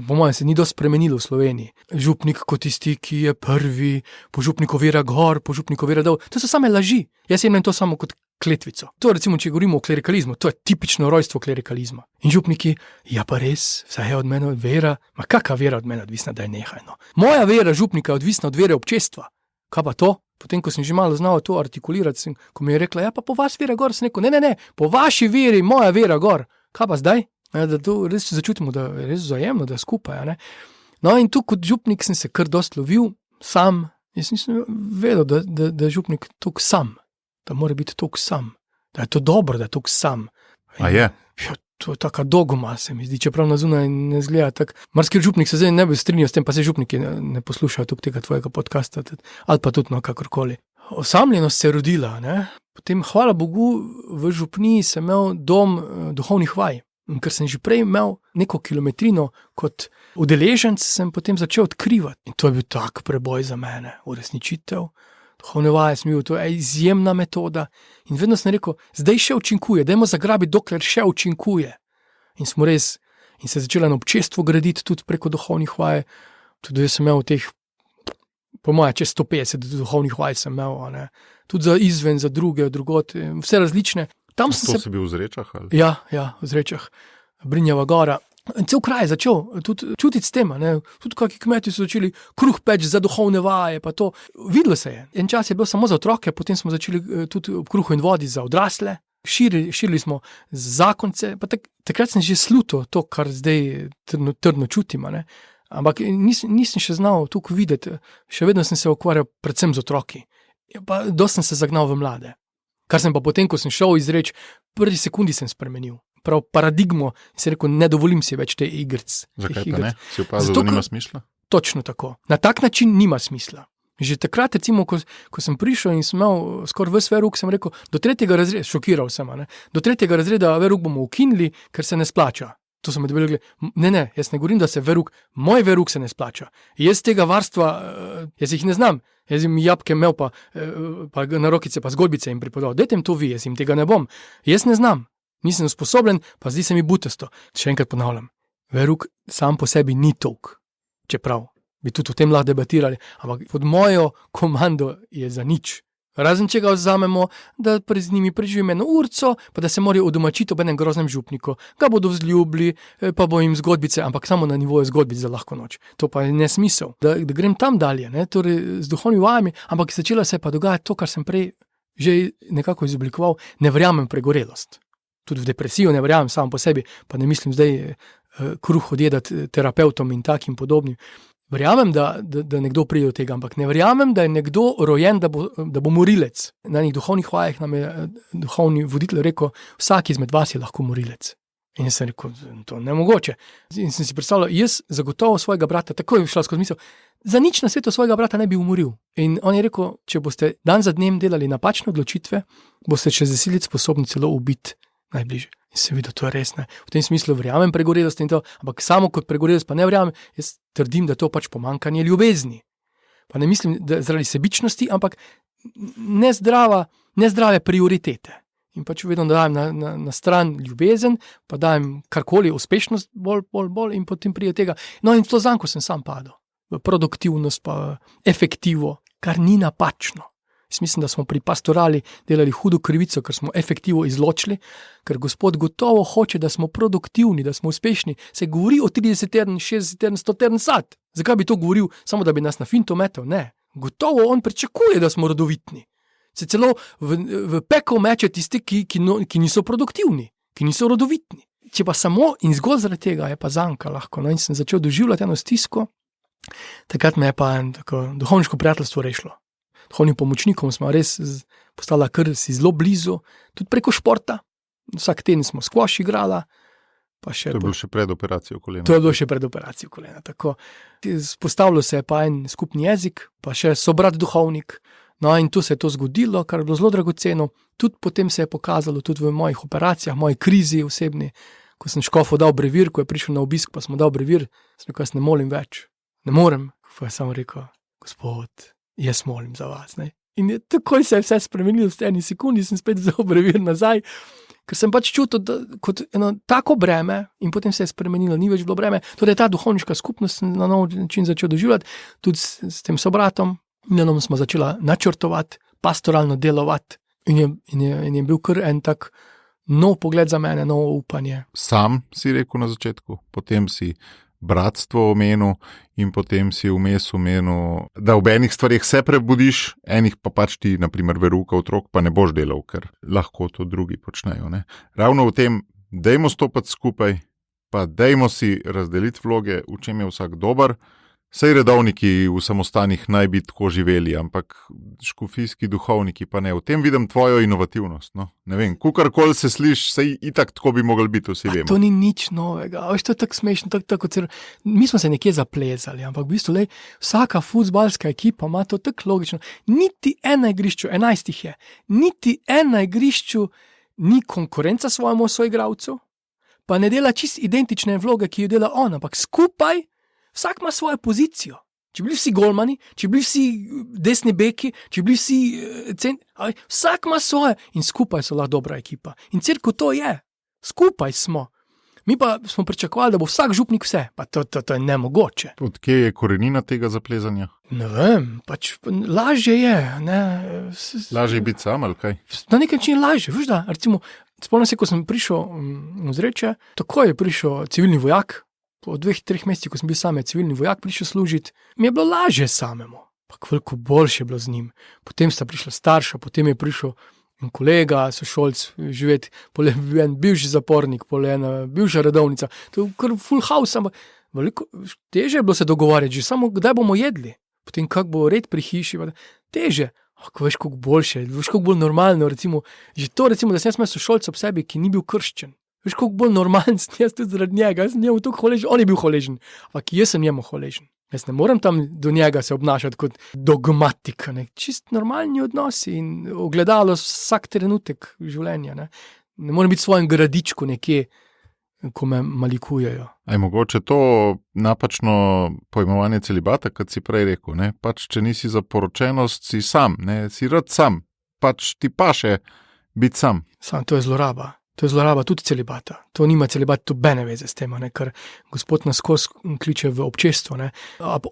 Po mojem se ni dosti spremenilo v Sloveniji. Župnik kot tisti, ki je prvi, po župniku vera gor, po župniku vera dol. To so same laži. Jaz jemljem to samo kot kletvico. To recimo, če govorimo o klerikalizmu, to je tipično rojstvo klerikalizma. In župniki, ja pa res, vse je od mene vera, ma kakva vera od mene odvisna, da je nehajno. Moja vera župnika je odvisna od vere občestva. Kaj pa to? Potem, ko sem že malo znal to artikulirati, ko mi je rekla, ja pa po vas vera gor, sem rekel, ne, po vaši veri, moja vera gor. Kaj pa zdaj? Ja, da to res začutimo, da je res vzajemno, da je skupaj. Ne? No in tu kot župnik sem se kar dosti lovil, sam. Jaz nisem vedel, da je župnik tukaj sam. Da mora biti tukaj sam. Da je to dobro, da je tukaj sam. A je? Ja, to je taka dogma, se mi zdi, čeprav na zunaj ne zgleda tako. Marsikaj župnik se zdaj ne bi strinjal s tem, pa se župniki ne poslušajo tukaj tega tvojega podcasta, ali pa tudi kakorkoli. Osamljenost se je rodila, ne? Potem, hvala Bogu, v župniji sem imel dom duhovnih vaj. In ker sem že prej imel neko kilometrino kot udeleženc, sem potem začel odkrivati. In to je bil tak preboj za mene, uresničitev. Duhovne vaje sem bil, to je izjemna metoda. In vedno sem rekel, zdaj še učinkuje, dajmo zagrabiti, dokler še učinkuje. In smo res, in se je začelo eno občestvo graditi tudi preko duhovnih vaj. Tudi jaz sem imel teh, po moje, čez 150 duhovnih vaj sem imel, ne? Tudi za izven, za druge, drugot, vse različne. To si bil v Zrečah? Ali? Ja, v Zrečah, Brinjeva gora. In cel kraj je začel tudi čutiti s tem, ne? Tudi kakšni kmeti so začeli kruh peč za duhovne vaje, pa to. Videlo se je. En čas je bil samo za otroke, potem smo začeli tudi ob kruhu in vodi za odrasle. Širili smo zakonce, pa takrat sem že slutil to, kar zdaj trdno čutim, ne? Ampak nisem še znal tukaj videti, še vedno sem se ukvarjal predvsem z otroki. Pa dosti sem se zagnal v mlade. Kar sem pa potem, ko sem šel izreč, prvi sekundi sem spremenil. Prav paradigmo in sem rekel, ne dovolim si več te igric. Zakaj pa ne? Si opazil, da nima smisla? Točno tako. Na tak način nima smisla. Že takrat, recimo, ko sem prišel in sem imel skoraj ves veruk, sem rekel, do 3. razreda, šokiral sem, ne? Do 3. razreda veruk bomo ukinili, ker se ne splača. To so me dobili, ne, jaz ne govorim, da se moj veruk se ne splača. Jaz tega varstva, jaz jih ne znam. Jaz jim jabke imel, pa na rokice, pa zgodbice jim pripodal. Dajte jim to vi, jaz jim tega ne bom. Jaz ne znam, nisem sposoben, pa zdi se mi butasto. Še enkrat ponavljam, veruk sam po sebi ni tolk, čeprav bi tudi o tem lahko debatirali, ampak pod mojo komando je za nič. Razen če ga vzamemo, da z njimi preživimo eno urco, pa da se morajo udomačiti ob enem groznem župniku, ga bodo vzljubili, pa bo jim zgodbice, ampak samo na nivoju zgodbic za lahko noč. To pa je nesmisel, da grem tam dalje, ne? Torej z duhovnimi vajami, ampak začela se pa dogajati to, kar sem prej že nekako izoblikoval, ne verjamem pregorelost. Tudi v depresijo ne verjamem sam po sebi, pa ne mislim zdaj kruh odjedati terapeutom in takim podobnim. Verjamem, da nekdo pride do tega, ampak ne verjamem, da je nekdo rojen, da bo morilec. Na enih duhovnih vajah nam je duhovni voditelj rekel, vsak izmed vas je lahko morilec. In jaz sem rekel, to je nemogoče. In sem si predstavljal, jaz zagotovo svojega brata, tako je šla skozi misel, za nič na svetu svojega brata ne bi umoril. In on je rekel, če boste dan za dnem delali napačne odločitve, boste čez 10 let sposobni celo ubiti najbližje. In sem videl, to je res, ne. V tem smislu verjamem pregorelost in to, ampak samo kot pregorelost pa ne verjamem, jaz trdim, da to pač pomanjkanje ljubezni. Pa ne mislim, da zaradi sebičnosti, ampak nezdrave prioritete. In pač vedno dajem na stran ljubezen, pa dajem karkoli, uspešnost bolj in potem prije tega. No in v to zanko sem sam padel. V produktivnost pa efektivo, kar ni napačno. Jaz mislim, da smo pri pastorali delali hudo krivico, ker smo efektivo izločili, ker Gospod gotovo hoče, da smo produktivni, da smo uspešni. Se govori o 30-teren, 60-teren, 100-teren sad. Zakaj bi to govoril, samo da bi nas na finto metal? Ne. Gotovo on pričakuje, da smo rodovitni. Se celo v pekel meče tisti, ki niso produktivni, ki niso rodovitni. Če pa samo in zgolj zaradi tega je pa zanka lahko. No, in sem začel doživljati eno stisko, takrat me je pa tako duhovniško prijateljstvo rešilo. Duhovnim pomočnikom smo res postala kar si zelo blizu, tudi preko športa. Vsak teden smo squash igrala. To je bilo še pred operacijo kolena. To je bilo še pred operacijo kolena, tako. Postavilo se je pa en skupni jezik, pa še sobrat duhovnik. No in tu se je to zgodilo, kar je bilo zelo dragoceno. Tudi potem se je pokazalo, tudi v mojih operacijah, moji krizi osebni, ko sem škofu dal brevir, ko je prišel na obisk, pa smo dal brevir, sem rekel, jaz ne molim več. Ne morem, pa je samo rekel, Gospod, jaz molim za vas. Ne? In takoj se je vse spremenilo, v eni sekundi sem spet vzel brevir nazaj, ker sem pač čutil, da kot eno tako breme in potem se je spremenilo, ni več bilo breme. Torej ta duhovniška skupnost na nov način začel doživljati, tudi s tem sobratom, in smo začela načrtovati, pastoralno delovati in je bil kar en tak nov pogled za mene, novo upanje. Sam si rekel na začetku, potem si bratstvo omenil in potem si vmes omenil, da ob enih stvarih se prebudiš, enih pa pač ti, naprimer veruka otrok, pa ne boš delal, ker lahko to drugi počnejo. Ne? Ravno v tem, dajmo stopati skupaj, pa dajmo si razdeliti vloge, v čem je vsak dober. Sej redovniki v samostanih naj bi tako živeli, ampak škofijski duhovniki pa ne. V tem vidim tvojo inovativnost. No? Ne vem, kukarkoli se sliš, sej itak tako bi mogli biti, vsi vemo. To ni nič novega. To je tako smešno. Mi smo se nekje zaplezali, ampak v bistvu vsaka futbalska ekipa ima to tako logično. Niti en na igrišču, 11 je, niti en na igrišču ni konkurenca svojemu soigralcu, pa ne dela čist identične vloge, ki jo dela on, ampak skupaj vsak ima svojo pozicijo. Če bili vsi golmani, če bili vsi desni beki, če bili vsi vsak ima svoje in skupaj so lahko dobra ekipa. In cerkev to je. Skupaj smo. Mi pa smo pričakovali, da bo vsak župnik vse. Pa to je nemogoče. Od kje je korenina tega zaplezanja? Ne vem, pač lažje je. Ne? Lažje je biti sam ali kaj? Na nek način lažje. Veš da, recimo, spomnim se, ko sem prišel v Zreče, tako je prišel civilni vojak. Po 2-3 mesecih, ko sem bil sam civilni vojak, prišel služiti, mi je bilo lažje samemu. Pa koliko boljše je bilo z njim. Potem sta prišla starša, potem je prišel en kolega, sošolc živeti, en bivši zapornik, ena bivša redovnica. To je kar full house, ampak veliko teže je bilo se dogovarjati, že samo kdaj bomo jedli. Potem kak bo red pri hiši, teže. Veš, koliko boljše, veš, koliko bolj normalno. Recimo, že to, recimo, da sem imel sošolca ob sebi, ki ni bil krščen. Veš, koliko bolj normalen sem jaz tudi zaradi njega. Jaz sem njemu tako hvaležen, on je bil hvaležen. Ampak jaz sem njemu hvaležen. Jaz ne morem tam do njega se obnašati kot dogmatik. Čist normalni odnosi in ogledalo vsak trenutek življenja. Ne morem biti v svojem gradičku nekje ko me malikujejo. Je mogoče to napačno pojmovanje celibata, kot si prej rekel, ne? Pač, če nisi za poročenost, si sam, ne? Si rad sam, pač ti paše biti sam. Sam, to je zloraba. To je zloraba tudi celibata. To nima celibat nobene veze s tem, ker Gospod nas skozi kliče v občestvo. Ne?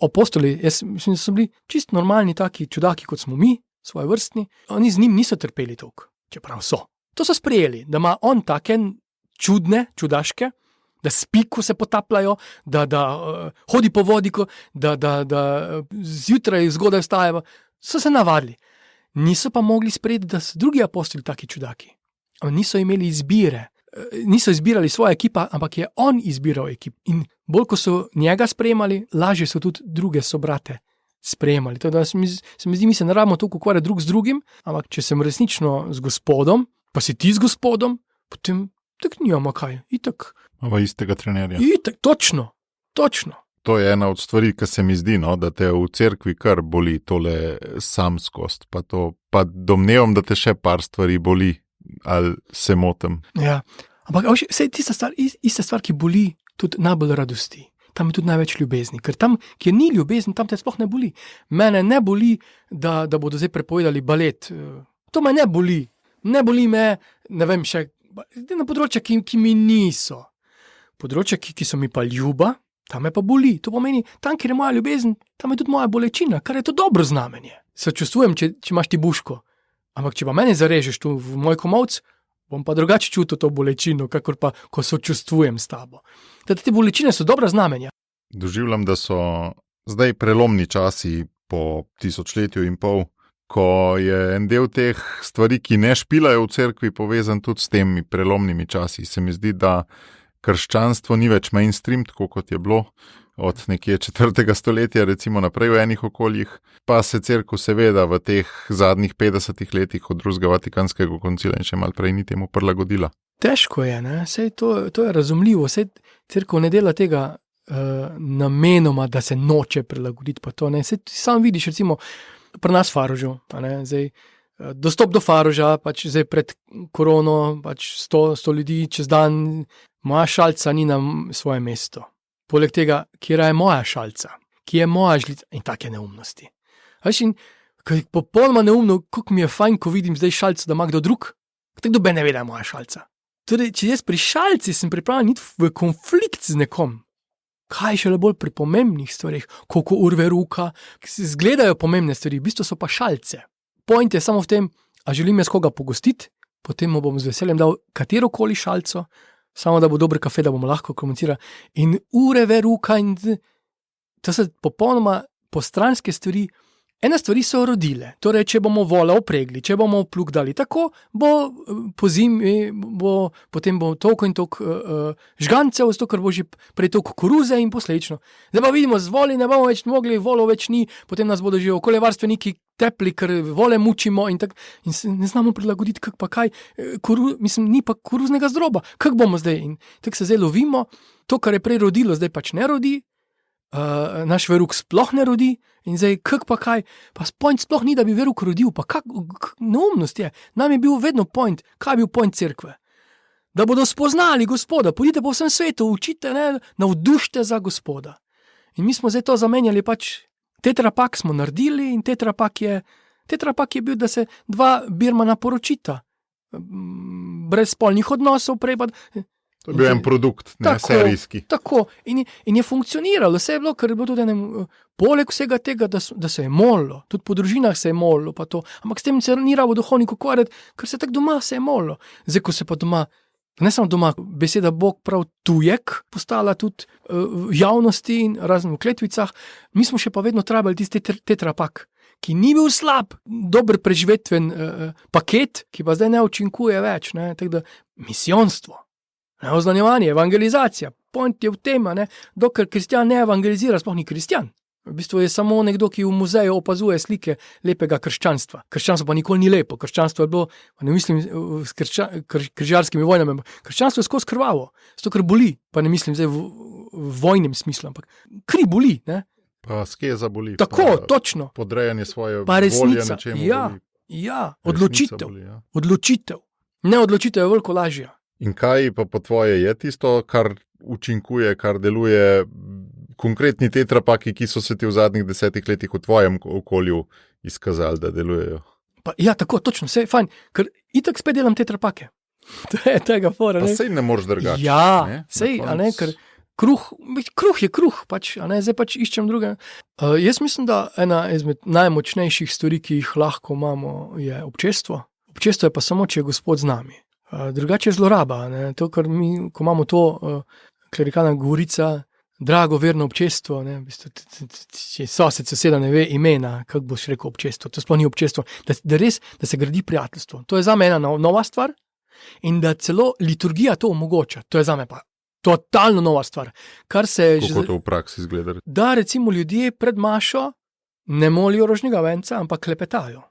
Apostoli, jaz mislim, da so bili čisto normalni, taki čudaki, kot smo mi, svoje vrstni. Oni z njim niso trpeli toliko, čeprav so. To so sprejeli, da ima on take čudne, čudaške, da spi, ko se potapljajo, da hodi po vodi, da zjutraj zgodaj vstajajo. So se navadili. Niso pa mogli sprejeti, da so drugi apostoli taki čudaki. Niso imeli izbire. Niso izbirali svoje ekipa, ampak je on izbiral ekip. In bolj, ko so njega sprejemali, lažje so tudi druge sobrate sprejemali. Teda se mi zdi, mi se ne rabimo toliko ukvarjati drug z drugim, ampak če sem resnično z Gospodom, pa si ti z Gospodom, potem tak nijamo kaj. Itak. Ava istega trenerja. Itak, točno. To je ena od stvari, ki se mi zdi, no, da te v cerkvi kar boli tole samskost. Pa domnevam, da te še par stvari boli, ali se motim. Ja, ampak vse tista stvar, ista stvar, ki boli, tudi najbolj radosti. Tam je tudi največ ljubezni, ker tam, kjer ni ljubezni, tam te sploh ne boli. Mene ne boli, da bodo zdaj prepovedali balet. To me ne boli. Ne boli me, ne vem še, na področja, ki mi niso. Področja, ki so mi pa ljuba, tam me pa boli. To pomeni, tam, kjer je moja ljubezen, tam je tudi moja bolečina, kar je to dobro znamenje. Sočustvujem, če imaš ti buško. Ampak, če pa mene zarežeš tu v moj komolc, bom pa drugače čutil to bolečino, kakor pa, ko sočustvujem s tabo. Te bolečine so dobra znamenja. Doživljam, da so zdaj prelomni časi po 1000 in pol, ko je en del teh stvari, ki ne špilajo v cerkvi, povezan tudi s temi prelomnimi časi. Se mi zdi, da krščanstvo ni več mainstream, tako kot je bilo od nekje 4. stoletja, recimo naprej v enih okoljih, pa se cerkev seveda v teh zadnjih 50 letih od drugega Vatikanskega koncila in še malo prej ni temu prilagodila. Težko je, ne? Sej to je razumljivo, sej cerkev ne dela tega namenoma, da se noče prilagoditi, pa to ne. Sej sam vidiš, recimo, pri nas Farožu, zdaj, dostop do Faroža, pač zdaj pred korono, pač 100 ljudi čez dan, moja šalca ni na svoje mesto. Poleg tega, kjer je moja šalca, ki je moja žlica in take neumnosti. Veš, in popolnoma neumno, kako mi je fajn, ko vidim zdaj šalco, da ima kdo drug, tako dobe ne ve, da je moja šalca. Torej, če jaz pri šalci sem pripravljen iti v konflikt z nekom, kaj šele bolj pri pomembnih stvarih, koliko urve ruka, ki se zgledajo pomembne stvari, v bistvu so pa šalce. Point je samo v tem, a želim jaz koga pogostiti, potem mu bom z veseljem dal katerokoli šalco, samo da bo dober kafe, da bomo lahko komunicirali. In ure veruka in to so popolnoma postranske stvari. Ene stvari so rodile, torej, če bomo vola opregli, če bomo plug dali, tako bo po zimi, potem bo toliko in toliko žgancev, zato ker bo že prej toliko koruze in posledično. Zdaj pa vidimo, z voli ne bomo več mogli, volo več ni, potem nas bodo že okoljevarstveniki tepli, ker vole mučimo in se ne znamo prilagoditi, kak pa kaj, ni pa koruznega zdroba, kak bomo zdaj? In tako se zdaj lovimo, to, kar je prej rodilo, zdaj pač ne rodi, naš veruk sploh ne rodi in zdaj kak pa kaj, pa point sploh ni, da bi veruk rodil, pa kak neumnost je. Nam je bil vedno point, kaj je bil point cerkve? Da bodo spoznali Gospoda, pojdite po vsem svetu, učite, navdušite za Gospoda. In mi smo zdaj to zamenjali, pač tetrapak smo naredili in tetrapak je bil, da se 2 birmana poročita, brez spolnih odnosov, prej pa... To je bil en produkt, ne serijski. Tako, in je funkcioniralo, vse je bilo, ker je bilo tudi poleg vsega tega, da se je molilo, tudi po družinah se je molilo, pa to, ampak s tem se ni rabo duhovnik ukvarjati, ker se tako doma se je molilo. Zdaj, ko se pa doma, ne samo doma, beseda Bog prav tujek postala tudi v javnosti in raznih v kletvicah, mi smo še pa vedno trebali tisti tetrapak, ki ni bil slab, dober preživetven paket, ki pa zdaj ne učinkuje več, tako da misijonstvo. Oznanjevanje, evangelizacija, point je v tem, dokler kristjan ne evangelizira, sploh ni kristjan. V bistvu je samo nekdo, ki v muzeju opazuje slike lepega krščanstva. Krščanstvo pa nikoli ni lepo, krščanstvo je bilo, ne mislim s križarskimi vojnami, krščanstvo je skozi krvavo, zato ker boli, pa ne mislim zdaj v vojnem smislu, ampak kri boli, ne? Pa skeza boli. Tako, točno. Podrejanje svoje pa resnica, volje nečemu ja, boli. Ja, odločitev. Boli, ja. Odločitev. Ne, odločitev je veliko lažja. In kaj pa po tvoje je tisto, kar učinkuje, kar deluje, konkretni tetrapaki, ki so se ti v zadnjih 10 letih v tvojem okolju izkazali, da delujejo? Pa, ja, tako, točno, vse je fajn, ker itak spet delam tetrapake. To je tega fora. Pa sej ne moreš drugače. Ja, ne? sej, a ne, ker kruh je kruh, pač, a ne, zdaj pač iščem druge. Jaz mislim, da ena izmed najmočnejših stvari, ki jih lahko imamo, je občestvo. Občestvo je pa samo, če je Gospod z nami. Drugače je zloraba, ne, to, kar mi, ko imamo to klerikalna govorica, drago, verno občestvo, ne, če soseda ne ve imena, kako boš rekel občestvo, to sploh ni občestvo, da se gradi prijateljstvo. To je za me ena nova stvar in da celo liturgija to omogoča, to je za me pa totalno nova stvar. Kako to v praksi izgleda? Da recimo ljudje pred mašo ne molijo rožnega venca, ampak klepetajo.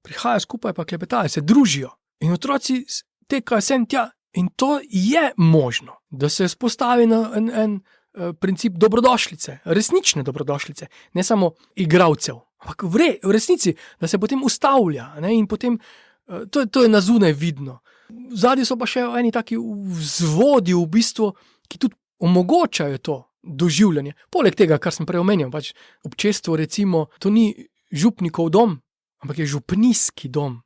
Prihajajo skupaj pa klepetajo, se družijo in otroci tekajo sem tja in to je možno, da se spostavi en princip dobrodošlice, resnične dobrodošlice, ne samo igralcev, ampak v resnici, da se potem ustavlja, ne, in potem to je na zunaj vidno. Zadnji so pa še eni taki vzvodi v bistvu, ki tudi omogočajo to doživljanje. Poleg tega, kar sem prej omenil, pač občestvo recimo, to ni župnikov dom, ampak je župnijski dom.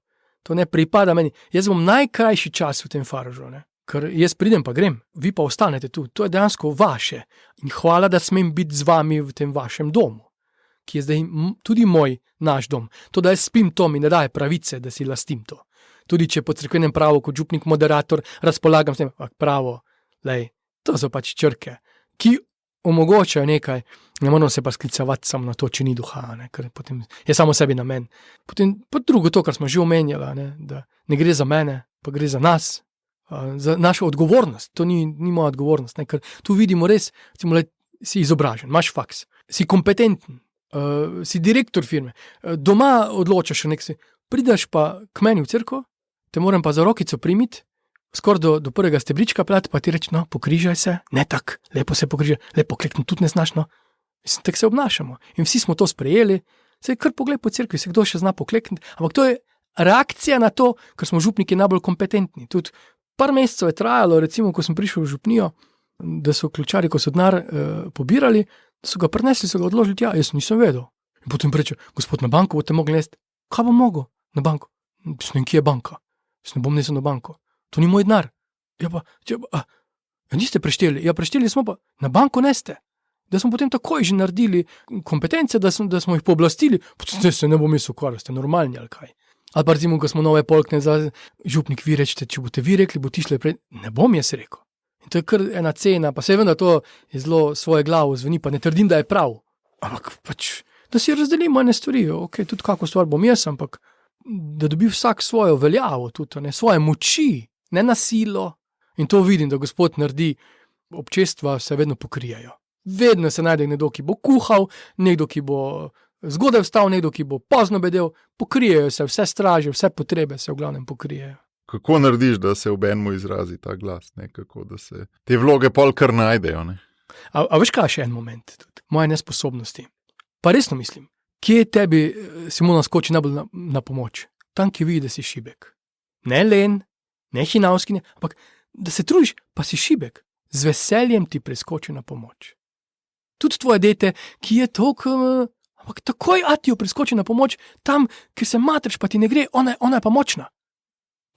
To ne pripada meni. Jaz bom najkrajši čas v tem Faražu, ne? Ker jaz pridem pa grem, vi pa ostanete tu. To je dejansko vaše. In hvala, da smem biti z vami v tem vašem domu, ki je zdaj tudi naš dom. To, da jaz spim to, mi ne daje pravice, da si lastim to. Tudi če po cerkvenem pravu kot župnik, moderator, razpolagam s tem, pravo, lej, to so pač črke, ki omogočajo nekaj, ne moramo se pa sklicavati samo na to, če ni duha, ne, ker potem je samo sebi namen. Potem pa drugo to, kar smo že omenjali, ne, da ne gre za mene, pa gre za nas, za našo odgovornost. To ni moja odgovornost, ne, ker tu vidimo res, recimo, le, si izobražen, imaš faks, si kompetenten, si direktor firme, doma odločaš nekaj, prideš pa k meni v cerkev, te moram pa za rokico primiti, skoraj do prvega stebrička plati, pa ti reči, no, pokrižaj se, ne tak, lepo se pokrižaj, lepo klekni, tudi ne znaš, no. Mislim, tako se obnašamo. In vsi smo to sprejeli, se kar pogled po cerkvi, se kdo še zna poklekniti, ampak to je reakcija na to, ker smo župniki najbolj kompetentni. Tudi par mesecev je trajalo, recimo, ko sem prišel v župnijo, da so ključari, ko so denar pobirali, da so ga prinesli, so ga odložili tja, jaz nisem vedel. In potem reče, gospod, na banko boste mogli nesti. Kaj bom mogel? Na banko. Mislim, kje je banka? Jaz ne bom nesel na banko. To ni moj denar. Ja, niste prešteli. Ja, prešteli smo pa. Na banko neste. Da smo potem takoj že naredili kompetence, da smo jih pooblastili. Potem se ne bom mislil, kar ste normalni ali kaj. Ali pa recimo, ko smo nove polkne za župnik, vi rečete, če boste vi rekli, bo tišle prej. Ne bom jaz rekel. In to je kar ena cena, pa se vem, da to je zelo svoje glavo zveni, pa ne trdim, da je prav. Ampak pač, da si razdelimo ene stvari. Ok, tudi kako stvar bom jaz, ampak da dobi vsak svojo veljavo, tudi, ne, svoje moči, ne na silo. In to vidim, da Gospod naredi, občestva se vedno pokrijejo. Vedno se najde nekdo, ki bo kuhal, nekdo, ki bo zgodaj vstal, nekdo, ki bo pozno bedel, pokrijejo se, vse straže, vse potrebe se v glavnem pokrijejo. Kako narediš, da se v enemu izrazi ta glas, ne? Kako da se te vloge pol kar najdejo? Ne? A veš kaj še en moment? Tudi? Moje nesposobnosti. Pa resno mislim, kje tebi Simona skoči najbolj na pomoč? Tam, ki vidi, da si šibek. Ne len, ne hinavski, ampak da se trudiš, pa si šibek. Z veseljem ti preskoči na pomoč. Tudi tvoje dete, ki je toliko, ampak takoj Atijo preskoči na pomoč, tam, kjer se matreš, pa ti ne gre, ona je pa močna.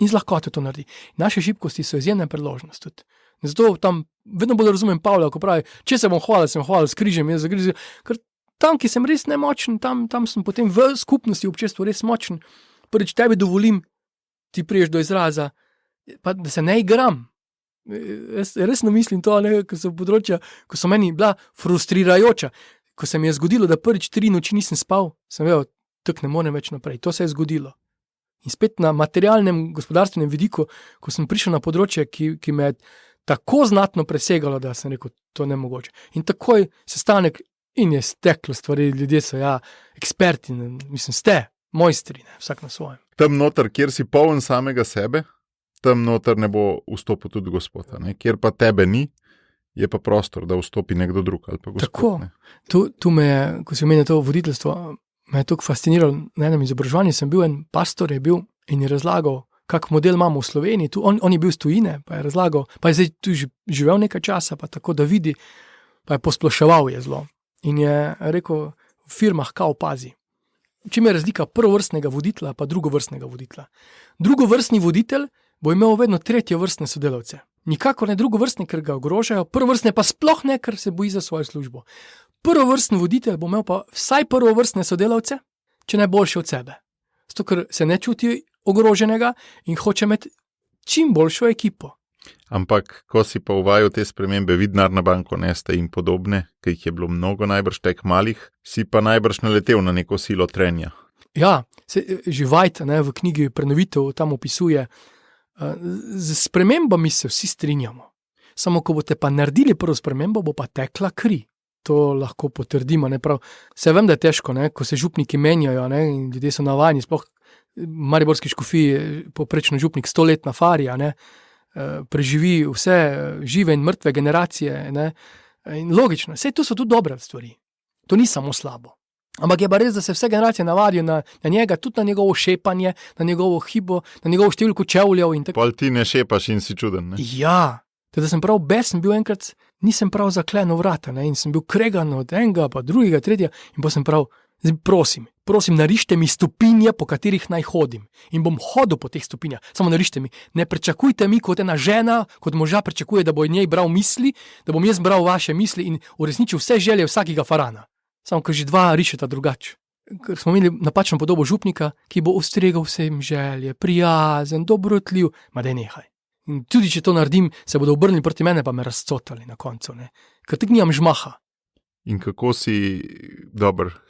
In z lahkoto to naredi. Naše šibkosti so izjemna priložnost tudi. Zato tam vedno bolj razumem Pavla, ko pravi, če se bom hvalil, s križem, jaz zagrizil, ker tam, ki sem res nemočen, tam sem potem v skupnosti, v občestvu res močen. Prvič tebi dovolim, ti priješ do izraza, pa da se ne igram. Jaz resno mislim to, ne, ko so področja, ko so meni bila frustrirajoča. Ko se mi je zgodilo, da prvič 3 noči nisem spal, sem vedel, tako ne morem več naprej. To se je zgodilo. In spet na materialnem, gospodarstvenem vidiku, ko sem prišel na področje, ki me je tako znatno presegalo, da sem rekel, to ne mogoče. In takoj sestanek in je steklo stvari, ljudje so eksperti, mislim, ste mojstri, ne, vsak na svojem. Tam noter, kjer si poln samega sebe, tam noter ne bo vstopil tudi Gospod, ne? Kjer pa tebe ni, je pa prostor, da vstopi nekdo drug ali pa Gospod. Tako, tu me je, ko si omenil to voditeljstvo, me je tako fasciniralo. Na enem izobraževanju sem bil, en pastor je bil in je razlagal kak model imamo v Sloveniji. On je bil iz tujine, pa je razlagal, pa je zdaj tu živel nekaj časa, pa tako da vidi, pa je posploševal je zelo. In je rekel, v firmah kao pazi. Čim je razlika prvovrstnega voditelja pa drugovrstnega voditelja. Drugovrstni voditelj bo imel vedno tretjevrstne sodelavce. Nikakor ne drugovrstni, ker ga ogrožajo, prvovrstne pa sploh ne, ker se boji za svojo službo. Prvovrstni voditelj bo imel pa vsaj prvovrstne sodelavce, če ne boljše od sebe. Zato, ker se ne čuti ogroženega in hoče imeti čim boljšo ekipo. Ampak, ko si pa uvajal te spremembe, Vidnarna banko, Neste in podobne, ki jih je bilo mnogo najbrž tek malih, si pa najbrž naletel na neko silo trenja. Ja, že Vajt v knjigi Prenovitev tam opisuje, z spremembami se vsi strinjamo. Samo, ko boste pa naredili prvo spremembo, bo pa tekla kri. To lahko potrdimo. Se vem, da je težko, ko se župniki menjajo, in ljudje so navajeni, sploh mariborski škofiji, poprečno župnik 100 let na fari, preživi vse žive in mrtve generacije. In logično, vse to so tudi dobre stvari. To ni samo slabo. Ampak je pa res, da se vse generacije navadijo na njega, tudi na njegovo šepanje, na njegovo hibo, na njegovo številko čevljev. Pol ti ne šepaš in si čuden, ne? Ja, teda sem prav besen bil enkrat, nisem prav zaklenil vrata, in sem bil kregan od enega, pa drugega, tretjega, in pa sem prav, prosim, narište mi stopinje, po katerih naj hodim. In bom hodil po teh stopinjah, samo narište mi. Ne pričakujte mi, kot ena žena, kot moža pričakuje, da bo njej bral misli, da bom jaz bral vaše misli in uresničil vse želje vsakega farana. Samo, ker že dva rišeta drugače. Ker smo imeli napačno podobo župnika, ki bo ustregal vsem želje, prijazen, dobrotljiv, ma daj nehaj. In tudi, če to naredim, se bodo obrnili proti mene, pa me razcotali na koncu, ker tak nimam žmaha. In kako si,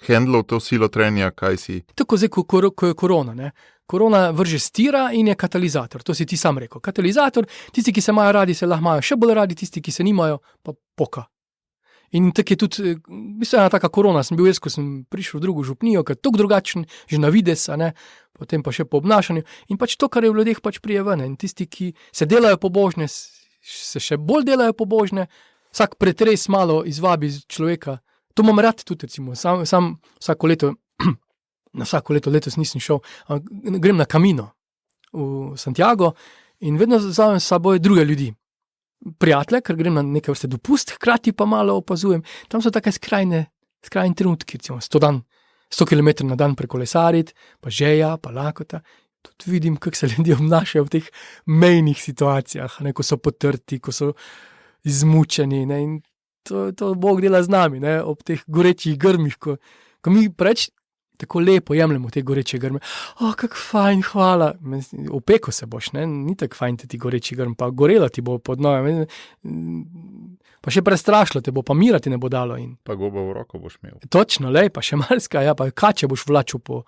handlal to silo trenja, kaj si? Tako zdaj, ko je korona, Korona vrže stira in je katalizator, to si ti sam rekel. Katalizator, tisti, ki se imajo radi, se lahko imajo še bolj radi, tisti, ki se nimajo, pa poka. In tako je tudi, ena taka korona, sem bil jaz, ko sem prišel v drugo župnijo, ker je tako drugačen, že na vides, potem pa še po obnašanju. In pač to, kar je v ljudeh, pač prije ven. In tisti, ki se delajo pobožne, se še bolj delajo pobožne, vsak pretres malo izvabi človeka. To imam rad tudi, recimo, sam vsako leto, letos nisem šel, grem na Camino v Santiago in vedno vzamem s seboj druge ljudi. Prijatelje, ker grem na neke vrste dopust, hkrati pa malo opazujem. Tam so take skrajni trenutki, recimo 100 km na dan prekolesariti, pa žeja, pa lakota. Tudi vidim, kako se ljudje obnašajo v teh mejnih situacijah, ko so potrti, ko so izmučeni. In to Bog dela z nami, ob teh gorečih grmih, ko mi preč tako lepo jemljemo te goreče grme. Kako fajn, hvala. Opeko se boš, ni tako fajn ti goreči grm, pa gorela ti bo pod noge. Pa še prestrašilo te bo, pa mira ti ne bo dalo. Pa goba v roko boš imel. Točno, pa še marska, pa kače boš vlačil po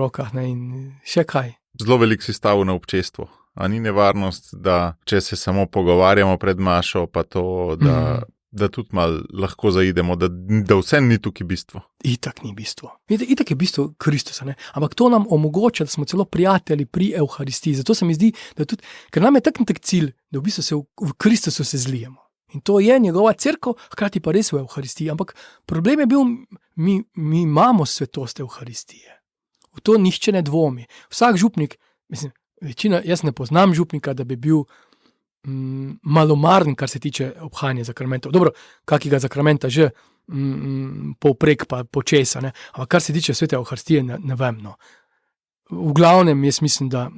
rokah, in še kaj. Zelo veliko si stavil na občestvo. A ni nevarnost, da če se samo pogovarjamo pred mašo, pa to, da tudi malo lahko zaidemo, da vse ni tukaj bistvo. Itak ni bistvo. Itak je bistvo Kristusa, ampak to nam omogoča, da smo celo prijatelji pri Evharistiji. Zato se mi zdi, da tudi, ker nam je tak cilj, da v bistvu se v Kristusu se zlijemo. In to je njegova cerkev, hkrati pa res v Evharistiji. Ampak problem je bil, mi imamo svetost Evharistije. V to nihče ne dvomi. Vsak župnik, večina, jaz ne poznam župnika, da bi bil malomaren, kar se tiče obhajanja zakramentov. Dobro, kakega zakramenta že povprek pa počesa, ampak kar se tiče svete Evharistije, ne vem. V glavnem, jaz mislim, da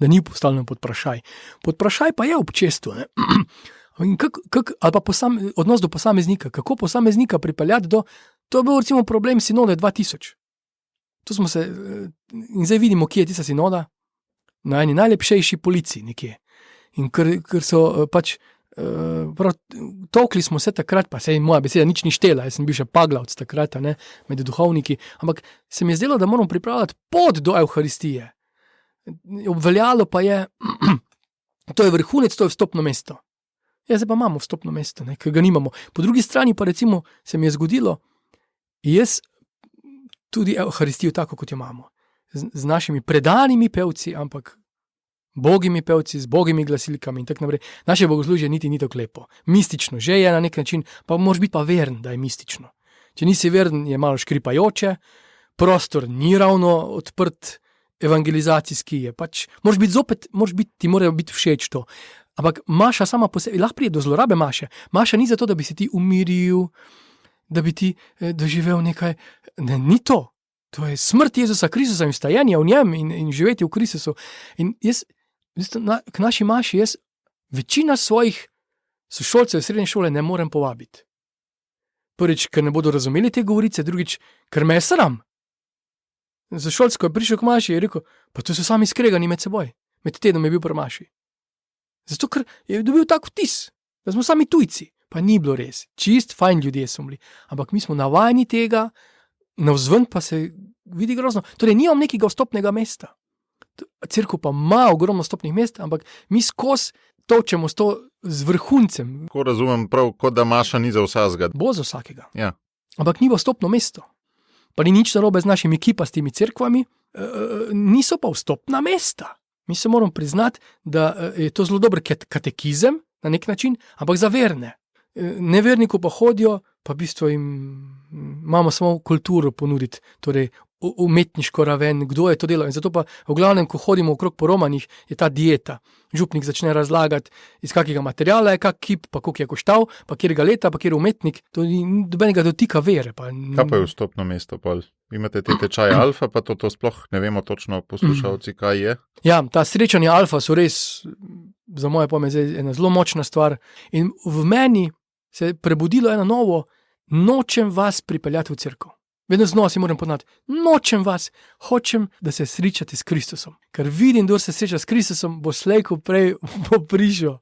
ni postavljeno pod vprašaj. Pod vprašaj pa je občestvo. Ali pa odnos do posameznika. Kako posameznika pripeljati do... To je bil recimo problem sinode 2000. To smo se... In zdaj vidimo, kje je tista sinoda. Na eni najlepšejši policiji nekje. In ker so pač, tolkli smo se takrat, pa sej moja beseda nič ni štela, jaz sem bil še paglavc takrat, med duhovniki, ampak se mi je zdelo, da moramo pripravljati pot do Evharistije. Obveljalo pa je, to je vrhunec, to je vstopno mesto. Ja, zdaj pa imamo vstopno mesto, ker ga nimamo. Po drugi strani pa recimo se mi je zgodilo, jaz tudi Evharistijo tako, kot jo imamo, z našimi predanimi pevci, ampak bogimi pevci, z bogimi glasilkami in tako naprej. Naše bogoslužje niti ni tako lepo. Mistično že je na nek način, pa moraš biti pa veren, da je mistično. Če nisi veren, je malo škripajoče, prostor ni ravno odprt evangelizacijski je. Ti morajo biti všeč to. Ampak maša sama po sebi, lahko pride do zlorabe maše. Maša ni zato, da bi se ti umiril, da bi ti doživel nekaj. Ne, ni to. To je smrt Jezusa Kristusa in vstajanje v njem in živeti v Kristusu. In jaz, k naši maši, večina svojih sošolcev srednje šole ne morem povabiti. Prvič, ker ne bodo razumeli te govorice, drugič, ker me je sram. Sošolc, ko je prišel k maši, je rekel, pa to so sami skregani med seboj. Med tednom je bil pri maši. Zato, ker je dobil tak vtis, da smo sami tujci. Pa ni bilo res. Čist, fajn ljudje so bili. Ampak mi smo navajeni tega, navzven pa se vidi grozno. Torej, nimam nekega vstopnega mesta. Cerkev pa ima ogromno vstopnih mest, ampak mi skozi točemo z vrhuncem. Ko razumem prav, kot da maša ni za vsakega. Bo za vsakega. Ja. Ampak ni vstopno mesto. Pa ni nič narobe z našimi kipastimi cerkvami, niso pa vstopna mesta. Mi se moramo priznati, da je to zelo dober katekizem na nek način, ampak za verne. Neverniku pa hodijo, pa v bistvu imamo samo kulturo ponuditi, torej umetniško raven, kdo je to delal. In zato pa v glavnem, ko hodimo okrog po romanih, je ta dieta. Župnik začne razlagati, iz kakega materiala je kak kip, pa koliko je koštal, pa kjerega leta, pa kjer umetnik. To ni dobenega dotika vere. Kaj pa je vstopno mesto, Pol? Imate te tečaje alfa, pa to sploh ne vemo točno poslušalci, kaj je? Ja, ta srečanja alfa so res, za moje pojme, ena zelo močna stvar. In v meni se je prebudilo eno novo, nočem vas pripeljati v cerkev. Vedno znova si moram ponavljati, nočem vas, hočem, da se srečate s Kristusom. Ker vidim, da se sreča s Kristusom, bo slej ko prej bo prišel.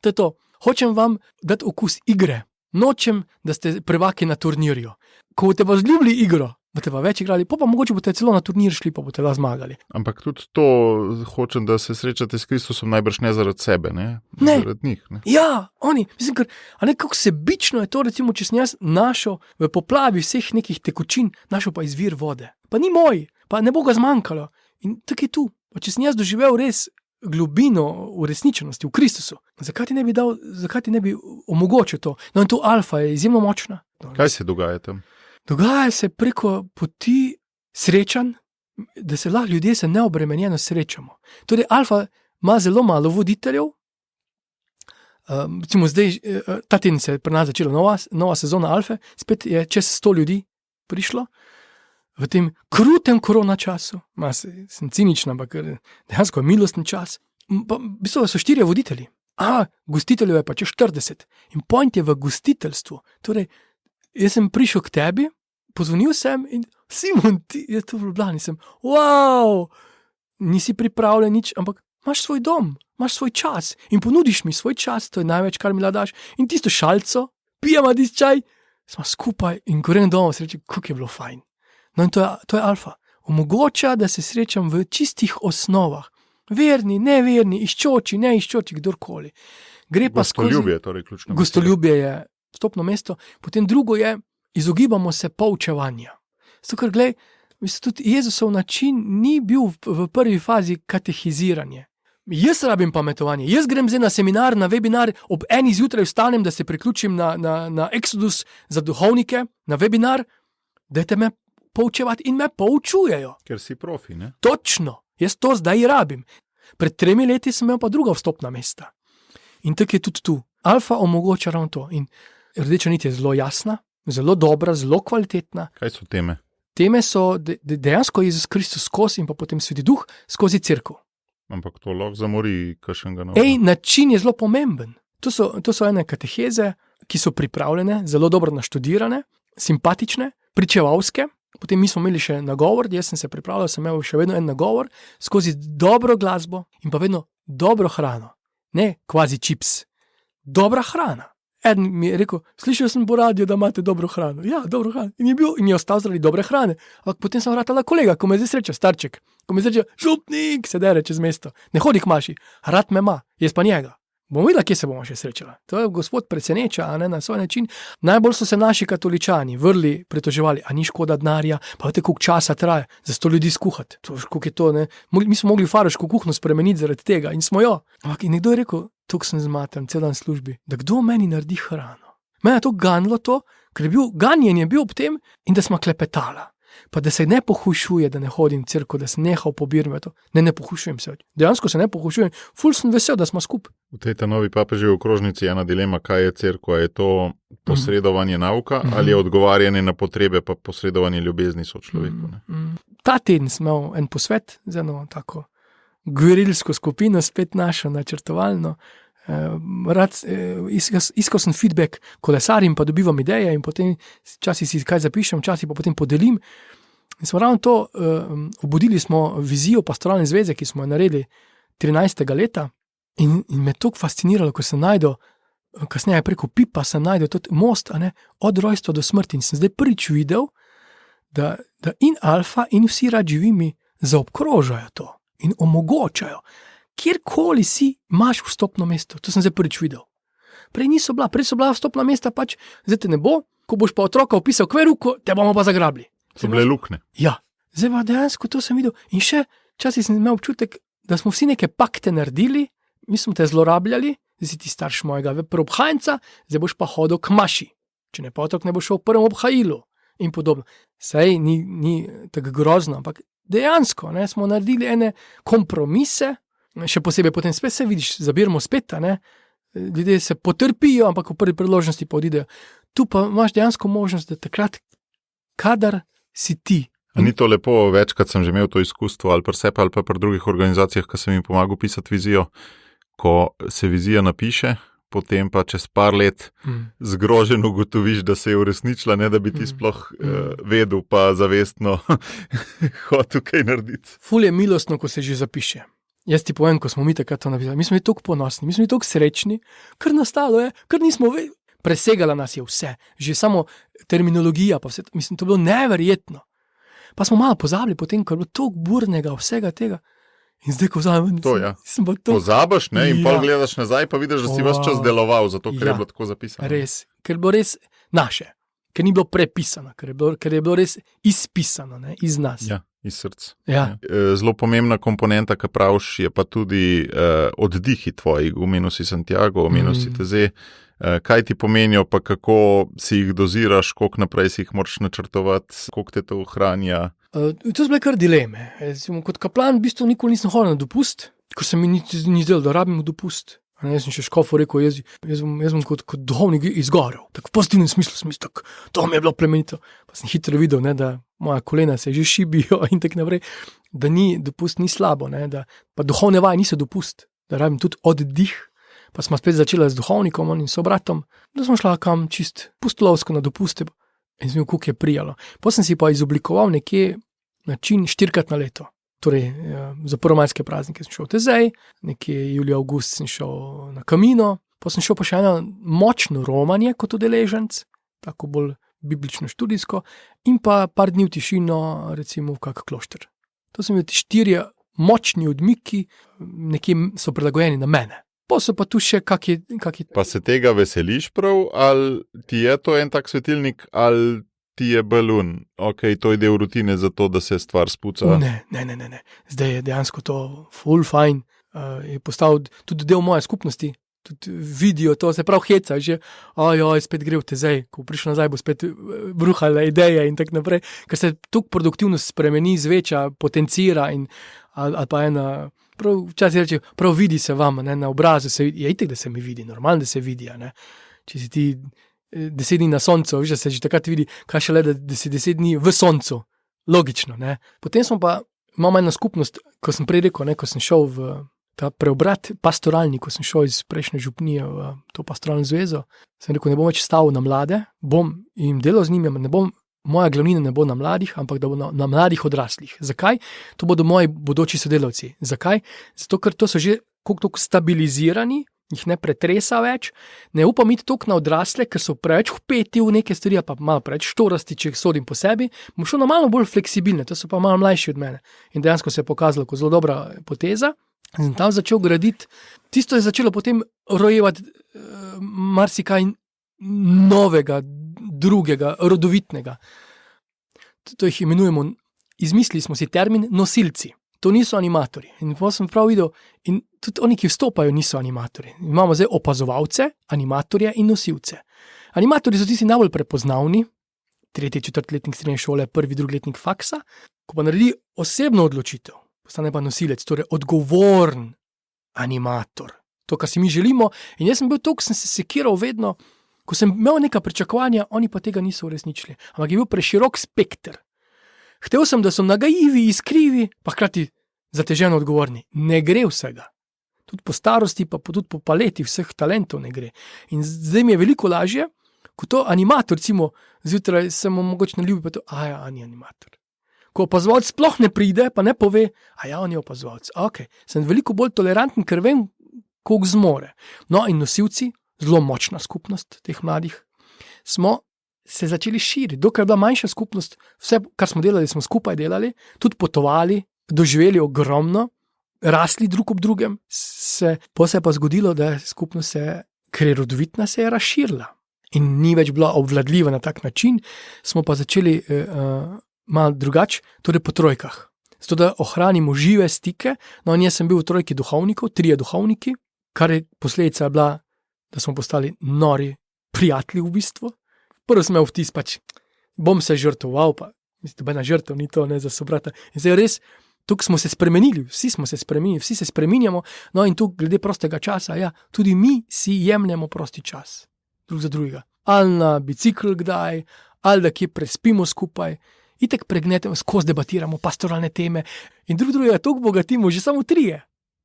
To je to. Hočem vam dati okus igre. Nočem, da ste prvaki na turnirju. Ko boste pa zljubili igro, boste pa več igrali, pa mogoče boste celo na turnir šli, pa boste pa zmagali. Ampak tudi to hočem, da se srečate s Kristusom najbrž ne zaradi sebe, ne? Ne. Zaradi njih, ne? Ja, oni, mislim, ker, a ne, kako sebično je to, recimo, če sem jaz našel v poplavi vseh nekih tekočin, našel pa izvir vode. Pa ni moj, pa ne bo ga zmanjkalo. In tako je tu. Pa če sem jaz doživel res globino uresničenosti v Kristusu, zakaj ti ne bi omogočil to? No in to alfa je izjemno močna. Kaj se dogaja tam? Dogaja se preko poti srečanj, da se lahko ljudje se neobremenjeno srečamo. Torej, alfa ima zelo malo voditeljev. Recimo zdaj, ta teden se je pri nas začela nova sezona alfe, spet je čez 100 ljudi prišlo. V tem krutem korona času, sem cinična, ampak dejansko je milostni čas. Pa, v bistvu so 4 voditelji. Gostiteljev je pa čez 40. In point je v gostiteljstvu. Torej, jaz sem prišel k tebi, pozvonil sem in Simon, ti je tu v Ljubljani, sem, wow, nisi pripravljen nič, ampak imaš svoj dom, imaš svoj čas in ponudiš mi svoj čas, to je največ, kar mi daš. In tisto šalco, pijemo tisti čaj, smo skupaj in grem domov, se reče, kako je bilo fajn. No in to je alfa. Omogoča, da se srečam v čistih osnovah. Verni, neverni, iščoči, ne iščoči, kdorkoli. Gre pa gostoljubje, torej ključno. Gostoljubje je vstopno mesto. Potem drugo je, izogibamo se poučevanja. Zato, ker glej, tudi Jezusov način ni bil v prvi fazi katehiziranje. Jaz rabim pametovanje. Jaz grem zdaj na seminar, na webinar, ob 1 zjutraj vstanem, da se priključim na Exodus za duhovnike, na webinar, dajte me poučevati in me poučujejo. Ker si profi, ne? Točno. Jaz to zdaj rabim. Pred 3 leti sem imel pa druga vstopna mesta. In tako je tudi tu. Alfa omogoča ravno to. In rdeča nit je zelo jasna, zelo dobra, zelo kvalitetna. Kaj so teme? Teme so dejansko Jezus Kristus skozi in pa potem Sveti Duh skozi cerkev. Ampak to lahko zamori kakšnega novega. Način je zelo pomemben. To so ene kateheze, ki so pripravljene, zelo dobro naštudirane, simpatične, pričevalske. Potem mi smo imeli še nagovor, jaz sem se pripravljal, sem imel še vedno en nagovor, skozi dobro glasbo in pa vedno dobro hrano. Ne kvazi čips. Dobra hrana. Eden mi je rekel, slišal sem po radiju, da imate dobro hrano. Ja, dobro hrano. In je ostal zaradi dobre hrane. Ampak potem sem vratala kolega, ko me zdaj sreča, starček. Ko me sreča, župnik, se dere čez mesto. Ne hodi k maši, rad me ima, jaz pa njega. Bomo videla, kje se bomo še srečala. To je gospod preseneča, a ne na svoj način. Najbolj so se naši katoličani vrli, pritoževali, a ni škoda denarja, pa veste, koliko časa traja za 100 ljudi skuhati. Koliko je to, ne? Mi smo mogli faraško kuhno spremeniti zaradi tega in smo jo. Ampak in nekdo je rekel, tukaj sem zmaten, cel dan službi, da kdo meni naredi hrano. Mene je to ganilo to, ker ganjen je bil ob tem in da smo klepetala. pa da se ne pohujšuje, da ne hodim v cerkev, da se nehal pobirati. Ne pohujšujem se. Dejansko se ne pohujšujem, ful sem vesel, da smo skupaj. V tej novi papeževi okrožnici je ena dilema, kaj je cerkev, je to posredovanje nauka ali je odgovarjanje na potrebe, pa posredovanje ljubezni sočloveku. Ta teden smo imel en posvet z eno tako gverilsko skupino, spet našo načrtovalno. Iskal sem feedback kolesarim, pa dobivam ideje in potem včasih si kaj zapišem, včasih pa potem podelim. In smo ravno to, obudili smo vizijo pastoralne zveze, ki smo jo naredili 13. leta in me toliko fasciniralo, ko sem najdel, kasneje preko Pipa sem najdel tudi most, od rojstva do smrti in sem zdaj prvič videl, da in alfa in vsi rad živimi zaobkrožajo to in omogočajo. Kjerkoli si, imaš vstopno mesto. To sem zdaj prvič videl. Prej so bila vstopna mesta, pač zdaj te ne bo, ko boš pa otroka opisal kveruko, te bomo pa zagrabili. So bile lukne. Ja, zdaj pa dejansko to sem videl. In še včasih sem imel občutek, da smo vsi neke pakte naredili, mi smo te zlorabljali, zdaj si ti starš mojega obhajenca, zdaj boš pa hodil k maši. Če ne pa otrok ne bo šel v prvem obhajilu in podobno. Sej ni tako grozno, ampak dejansko smo naredili ene kompromise. Še posebej potem spet se vidiš, zabiramo spet, ljudje se potrpijo, ampak v prvi priložnosti pa odidejo. Tu pa imaš dejansko možnost, da takrat, kadar si ti. Ni to lepo, večkrat sem že imel to izkustvo, ali pri sebi, ali pa pri drugih organizacijah, ko sem jim pomagal pisati vizijo, ko se vizija napiše, potem pa čez par let zgrožen ugotoviš, da se je uresničila, ne da bi ti sploh vedel, pa zavestno hotel kaj narediti. Ful je milostno, ko se že zapiše. Jaz ti povem, ko smo mi takrat to napisali, mi smo bili toliko ponosni, mi smo bili toliko srečni, kar nastalo je, kar nismo presegala nas je vse, že samo terminologija, pa vse, mislim, to je bilo neverjetno. Pa smo malo pozabili potem, ker je bilo toliko burnega vsega tega. In zdaj, ko vzamem, pozabiš, ne, in pol gledaš nazaj, pa vidiš, da si ves čas deloval, zato ker je bilo tako zapisano. Res, ker je bilo res naše, ker ni bilo prepisano, ker je bilo res izpisano, iz nas. Ja. Iz srca. Ja. Zelo pomembna komponenta, ki praviš, je pa tudi oddihi tvoji. Omenil si Santiago, omenil si Teze. Kaj ti pomenijo, pa kako si jih doziraš, koliko naprej si jih moraš načrtovati, koliko te to ohranja? To so bile kar dileme. Kot kaplan v bistvu nikoli nisem hodil na dopust, ker se mi ni zdelo, da rabim dopust. Jaz sem še škofu rekel, jaz bom kot duhovnik izgorel. Tako v pozitivnem smislu, to mi je bilo plemenito. Pa sem hitro videl, da moja kolena se že šibijo in tako naprej, da dopust ni slabo, da pa duhovne vaje niso dopust, da rabim tudi oddih. Pa smo spet začeli z duhovnikom in sobratom, da smo šla kam čist pustolovsko na dopuste in sem videl, koliko je prijalo. Potem sem si pa izoblikoval nekje način 4-krat na leto. Torej, za prvomajske praznike sem šel v Tezej, nekje julija, avgust sem šel na Camino, pa sem šel pa še eno močno romanje kot udeleženec, tako bolj biblično študijsko, in pa par dni v tišino, recimo v kak klošter. To so mi 4 močni odmiki, nekje so prilagojeni na mene. Pa so pa tu še kaki... Pa se tega veseliš prav, ali ti je to en tak svetilnik, ali ti je balun, to je del rutine za to, da se stvar spuca? Ne. Zdaj je dejansko to full fine, je postal tudi del moje skupnosti, tudi vidijo to, se prav heca, že spet gre v Tezej, ko prišel nazaj, bo spet bruhala ideje in tako naprej, ker se tukaj produktivnost spremeni, zveča, potencira ali pa ena, prav včasih reče, prav vidi se vam, na obrazu se vidi, je itek, da se mi vidi, normalno, da se vidi, če si ti 10 dni na soncu, da se že takrat vidi, kaj šele, da si 10 dni v soncu, logično, Potem smo pa, imamo eno skupnost, ko sem prej rekel, ko sem šel v ta preobrat pastoralni, ko sem šel iz prejšnje župnije v to pastoralno zvezo, sem rekel, ne bom več stavil na mlade, bom jim delal z njimi, moja glavnina ne bo na mladih, ampak da bo na mladih odraslih. Zakaj? To bodo moji bodoči sodelavci. Zakaj? Zato, ker to so že koliko stabilizirani, jih ne pretresa več, ne upam iti toliko na odrasle, ker so preveč vpeti v neke stvari, pa malo preveč štorasti, če jih sodim po sebi, bom šel na malo bolj fleksibilne, to so pa malo mlajši od mene. In dejansko se je pokazalo kot zelo dobra poteza. In sem tam začel graditi, tisto je začelo potem rojevati marsikaj novega, drugega, rodovitnega. To jih imenujemo, izmislili smo si termin nosilci. To niso animatorji. In potem sem prav videl, in tudi oni, ki vstopajo, niso animatorji. Imamo zdaj opazovalce, animatorje in nosilce. Animatorji so tisti najbolj prepoznavni, 3., 4. letnik srednje šole, 1., 2. letnik faksa, ko pa naredi osebno odločitev, postane pa nosilec, torej odgovoren animator. To, kar si mi želimo. In jaz sem bil to, ko sem se sekiral vedno, ko sem imel neka pričakovanja, oni pa tega niso uresničili. Ampak je bil preširok spekter. Htel sem, da so nagajivi, iskrivi, pa hkrati zateženo odgovorni. Ne gre vsega. Tudi po starosti, pa tudi po paleti vseh talentov ne gre. In zdaj mi je veliko lažje, ko to animator, recimo, zjutraj sem mu mogoče naljubil, pa to, on je animator. Ko opazovalec sploh ne pride, pa ne pove, on je opazovalec. Okay. Sem veliko bolj toleranten, ker vem, koliko zmore. No in nosilci, zelo močna skupnost teh mladih, smo se začeli širiti. Dokler je bila manjša skupnost, vse, kar smo delali, smo skupaj delali, tudi potovali, doživeli ogromno, rasli drug ob drugem, pa se je pa zgodilo, da je skupnost ker je rodovitna, se je razširila in ni več bila obvladljiva na tak način, smo pa začeli malo drugače, torej po trojkah. Zato, da ohranimo žive stike, no in jaz sem bil v trojki duhovnikov, 3 duhovniki, kar je posledica bila, da smo postali nori prijatelji v bistvu. Prvo sem imel vtis, bom se žrtvoval, pa nobena žrtev ni to, ne, za sobrata. In zdaj res, tukaj smo se spremenili, vsi smo se spremenili, vsi se spreminjamo, no in tu glede prostega časa, tudi mi si jemljemo prosti čas, drug za drugega. Ali na bicikl kdaj, ali da kje prespimo skupaj, itek pregnetemo, skozi debatiramo pastoralne teme in drug drugega toliko bogatimo, že samo 3.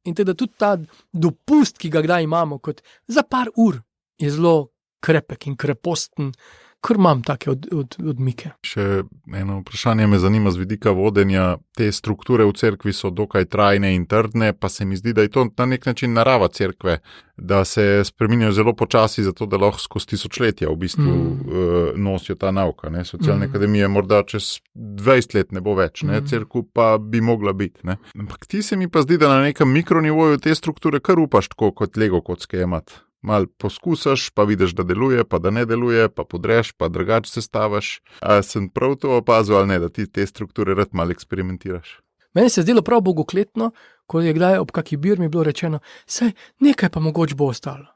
In teda tudi ta dopust, ki ga kdaj imamo, kot za par ur, je zelo krepek in kreposten, ker imam take odmike. Še eno vprašanje me zanima z vidika vodenja. Te strukture v cerkvi so dokaj trajne in trdne, pa se mi zdi, da je to na nek način narava cerkve, da se spreminjajo zelo počasi, zato da lahko skozi tisočletja v bistvu nosijo ta nauka. Socialne akademije morda čez 20 let ne bo več, cerkev pa bi mogla biti. Ne? Ampak ti se mi pa zdi, da na nekem mikronivoju te strukture kar upaš tako kot Lego kocke imati. Mal poskusaš, pa vidiš, da deluje, pa da ne deluje, pa podreš, pa drugače sestavaš. A sem prav to opazil ali ne, da ti te strukture rad malo eksperimentiraš? Meni se je zdelo prav bogokletno, ko je kdaj ob kaki birmi bilo rečeno, saj nekaj pa mogoče bo ostalo.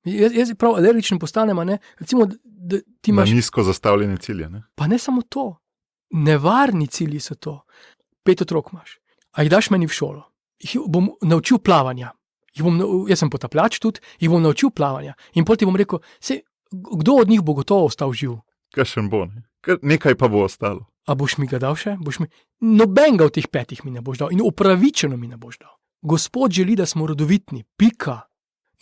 Jaz prav alergičen postanem, ne? Recimo, da ti imaš... Na nizko zastavljene cilje, ne? Pa ne samo to. Nevarni cilji so to. 5 otrok imaš. A jih daš meni v šolo? Jih bom naučil plavanja. Jaz sem potapljač tudi, jih bom naučil plavanja. In potem ti bom rekel, kdo od njih bo gotovo ostal živ? Kakšen bo, ne? Nekaj pa bo ostalo. A boš mi ga dal še? Nobenega od teh 5 mi ne boš dal in upravičeno mi ne boš dal. Gospod želi, da smo rodovitni, pika.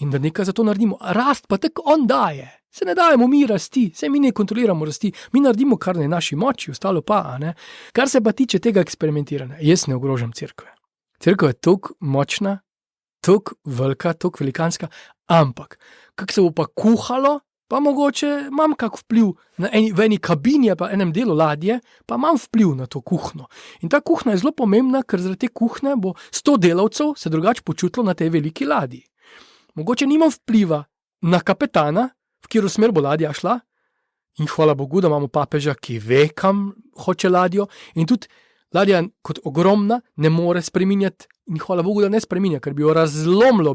In da nekaj za to naredimo. Rast pa tako on daje. Se ne dajemo mi rasti, se mi ne kontroliramo rasti. Mi naredimo, kar je naši moči, ostalo pa, ne? Kar se pa tiče tega eksperimentiranja, jaz ne ogrožam cerkve. Cerkev je toliko močna, toliko velika, toliko velikanska, ampak kako se bo pa kuhalo, pa mogoče imam kak vpliv v eni kabini, pa enem delu ladje, pa imam vpliv na to kuhno. In ta kuhna je zelo pomembna, ker zaradi te kuhne bo 100 delavcev se drugače počutilo na tej veliki ladji. Mogoče nimam vpliva na kapetana, v katero smer bo ladja šla, in hvala Bogu, da imamo papeža, ki ve, kam hoče ladjo, in tudi ladja kot ogromna ne more spreminjati, in hvala Bogu, da ne spreminja, ker bi jo razlomilo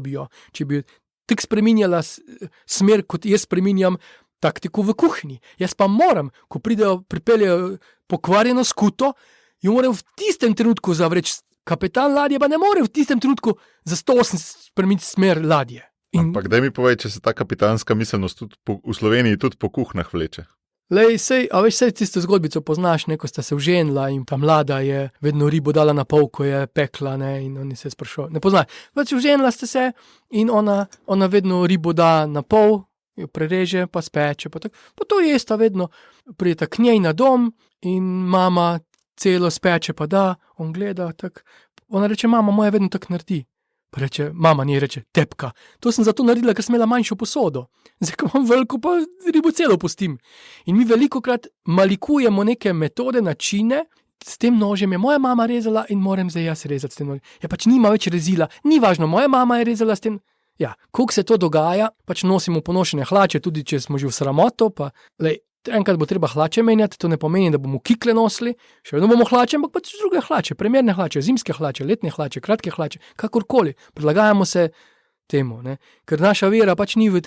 če bi tako spreminjala smer, kot jaz spreminjam taktiko v kuhinji. Jaz pa moram, ko pripeljejo pokvarjeno skuto, jo moram v tistem trenutku zavreči. Kapetan ladje pa ne more v tistem trenutku za 180 spremeniti smer ladje. Ampak daj mi povej, če se ta kapitanska miselnost tudi v Sloveniji tudi po kuhnah vleče. Lej, sej tisto zgodbico poznaš, ko sta se vženila in ta mlada je vedno ribo dala na pol, ko je pekla, ne, in oni se sprašujejo. Ne poznaš, vženila ste se in ona vedno ribo da na pol, jo prereže, pa speče, pa to jesta vedno, prijeta k njej na dom in mama celo speče, pa da, on gleda, tak. Ona reče, mama moja vedno tako naredi. Pa reče, mama njej reče, tepka. To sem zato naredila, ker sem imela manjšo posodo. Zdaj, ko imam veliko, pa ribo celo pustim. In mi velikokrat malikujemo neke metode, načine, s tem nožem je moja mama rezala in moram zdaj jaz rezati s tem nožem. Ja, pač nima več rezila, ni važno, moja mama je rezala s tem. Ja, koliko se to dogaja, pač nosimo ponošene hlače, tudi če smo že v sramoto, pa lej, enkrat bo treba hlače menjati, to ne pomeni, da bomo kikle nosili, še vedno bomo hlače, ampak pač druge hlače, primerne hlače, zimske hlače, letne hlače, kratke hlače, kakorkoli, prilagajamo se temu, ne? Ker naša vera pač ni v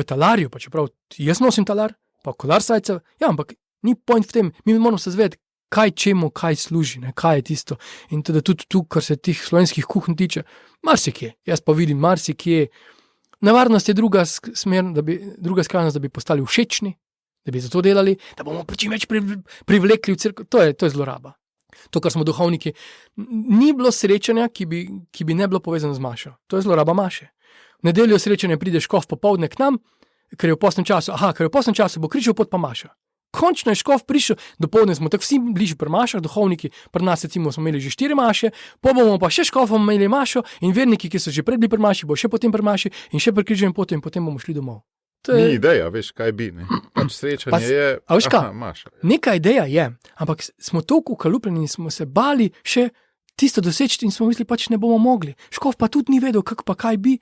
talarju, pa čeprav jaz nosim talar, pa kolar sajcev, ja, ampak Ni point v tem, mi moramo se zavedati, kaj čemu, kaj služi, ne? Kaj je tisto. In tudi tu, kar se tih slovenskih kuhinj tiče, marsikje. Jaz pa vidim marsikje. Nevarnost je druga skrajnost, da bi postali všečni, da bi zato delali, da bomo čim več privlekli v cerkev. To je zloraba. To, kar smo duhovniki, ni bilo srečanja, ki bi ne bilo povezano z mašo. To je zloraba maše. V nedeljo srečanja pride škof popoldne k nam, ker je v postnem času bo križal pot pa maša. Končno je škof prišel, dopoldne smo tako vsi bližje pri mašah, duhovniki, pri nas recimo smo imeli že 4 maše, bomo pa še škofom imeli mašo in verniki, ki so že pred bili pri maši, bo še potem pri maši in še pri križanju poti in potem bomo šli domov. Ni ideja, veš, kaj bi, ne? Pač srečanje je, maša. Neka ideja je, ampak smo toliko ukalupljeni in smo se bali še tisto doseči in smo mislili, pač ne bomo mogli. Škof pa tudi ni vedel, kaj bi.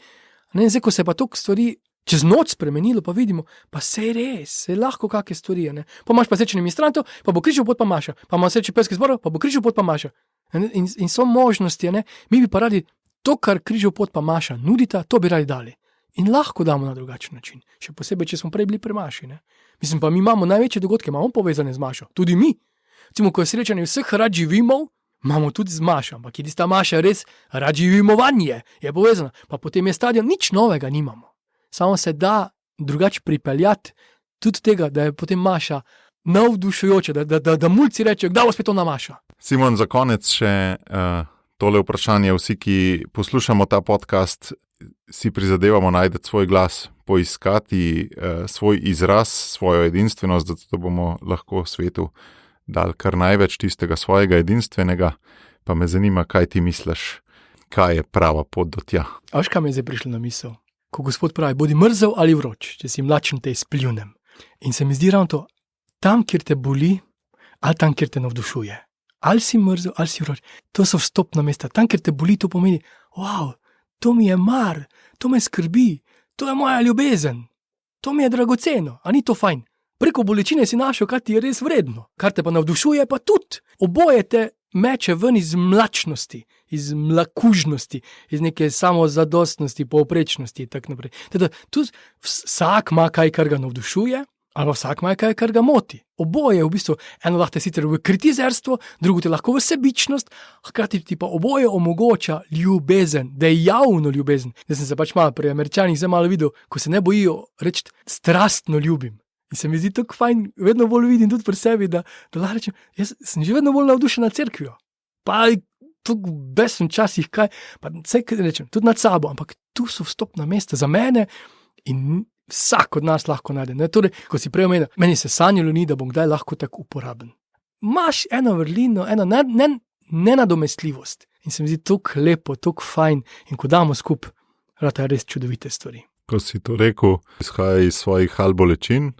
Ne, zdaj, ko se pa toliko stvari čez noč spremenilo, pa vidimo, pa se je res, se je lahko kakšne stvari. Ne? Pa imaš pa srečanje ministrantov, pa bo križal pot pa maša, pa imaš srečanje pevskih zborov, pa bo križal pot pa maša. In so možnosti, ne? Mi bi pa radi to, kar križal pot pa maša nudita, to bi radi dali. In lahko damo na drugačen način, še posebej, če smo prej bili pri maši. Ne? Mislim pa, mi imamo največje dogodke, imamo povezane z mašo, tudi mi. Recimo, ko je srečanje vseh rad živimo, imamo tudi z mašo, ampak je tista maša res rad živimovanje, je povezana. Pa potem je stadion, nič novega nimamo. Samo se da drugače pripeljati tudi tega, da je potem maša navdušujoča, da mulci rečejo, kdaj bo spet ona maša. Simon, za konec še tole vprašanje. Vsi, ki poslušamo ta podcast, si prizadevamo najti svoj glas, poiskati svoj izraz, svojo edinstvenost, zato da bomo lahko svetu dali kar največ tistega svojega edinstvenega. Pa me zanima, kaj ti misliš, kaj je prava pot do tja. A veš, kaj mi je zdaj prišlo na misel? Ko Gospod pravi, bodi mrzel ali vroč, če si mlačen, te izpljunem. In se mi zdi ravno to, tam, kjer te boli, ali tam, kjer te navdušuje. Ali si mrzel, ali si vroč. To so vstopna mesta. Tam, kjer te boli, to pomeni, wow, to mi je mar, to me skrbi, to je moja ljubezen, to mi je dragoceno, a ni to fajn? Preko bolečine si našel, kar ti je res vredno, kar te pa navdušuje, pa tudi. Oboje te meče ven iz mlačnosti, iz mlakužnosti, iz neke samozadostnosti, povprečnosti in tako naprej. Teda, tu vsak ima kaj, kar ga navdušuje, ali vsak ima kaj, kar ga moti. Oboje je v bistvu, eno lahko te sicer v kritizerstvo, drugo te lahko v sebičnost, hkrati ti pa oboje omogoča ljubezen, dejavno ljubezen. Jaz sem se pač malo pri Američanih zdaj malo videl, ko se ne bojijo reči strastno ljubim. In se mi zdi tako fajn, vedno bolj vidim tudi pri sebi, da lahko rečem, jaz sem že vedno bolj navdušen nad cerkvijo. Pa tukaj besem časih kaj, pa vse rečem, tudi nad sabo, ampak tu so vstopna mesta za mene in vsak od nas lahko najde. Ne? Torej, ko si prej omenil, meni se sanjalo ni, da bom kdaj lahko tako uporaben. Imaš eno vrlino, eno nenadomestljivost in se mi zdi tako lepo, tako fajn in ko damo skup, rata res čudovite stvari. Ko si to rekel, izhaja iz svojih ali bolečin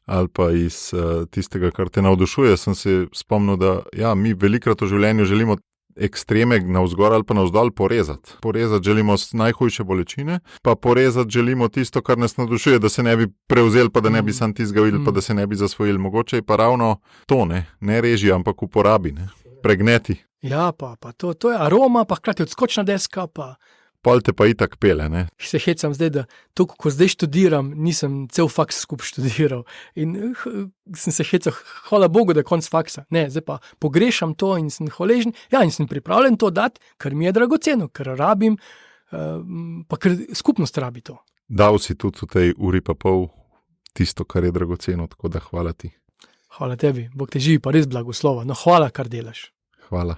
ali pa iz tistega, kar te navdušuje, sem se spomnil, da ja, mi velikrat v življenju želimo ekstreme navzgor ali pa navzdol porezati. Porezati želimo najhujše bolečine, pa porezati želimo tisto, kar nas navdušuje, da se ne bi prevzel, pa da ne bi sam tizga videl, pa da se ne bi zasvojil. Mogoče je pa ravno to, ne reži, ampak uporabi, pregneti. Ja, pa to je aroma, pa hkrati odskočna deska, pa pol te pa itak pele, ne? Se hecam zdaj, da to, ko zdaj študiram, nisem cel faks skup študiral. In sem se hecal, hvala Bogu, da je konc faksa. Ne, zdaj pa pogrešam to in sem hvaležen. Ja, in sem pripravljen to dati, ker mi je dragoceno, ker rabim, pa ker skupnost rabi to. Dal si tudi v tej uri pa pol tisto, kar je dragoceno, tako da hvala ti. Hvala tebi, Bog te živi, pa res blagoslova. No, hvala, kar delaš. Hvala.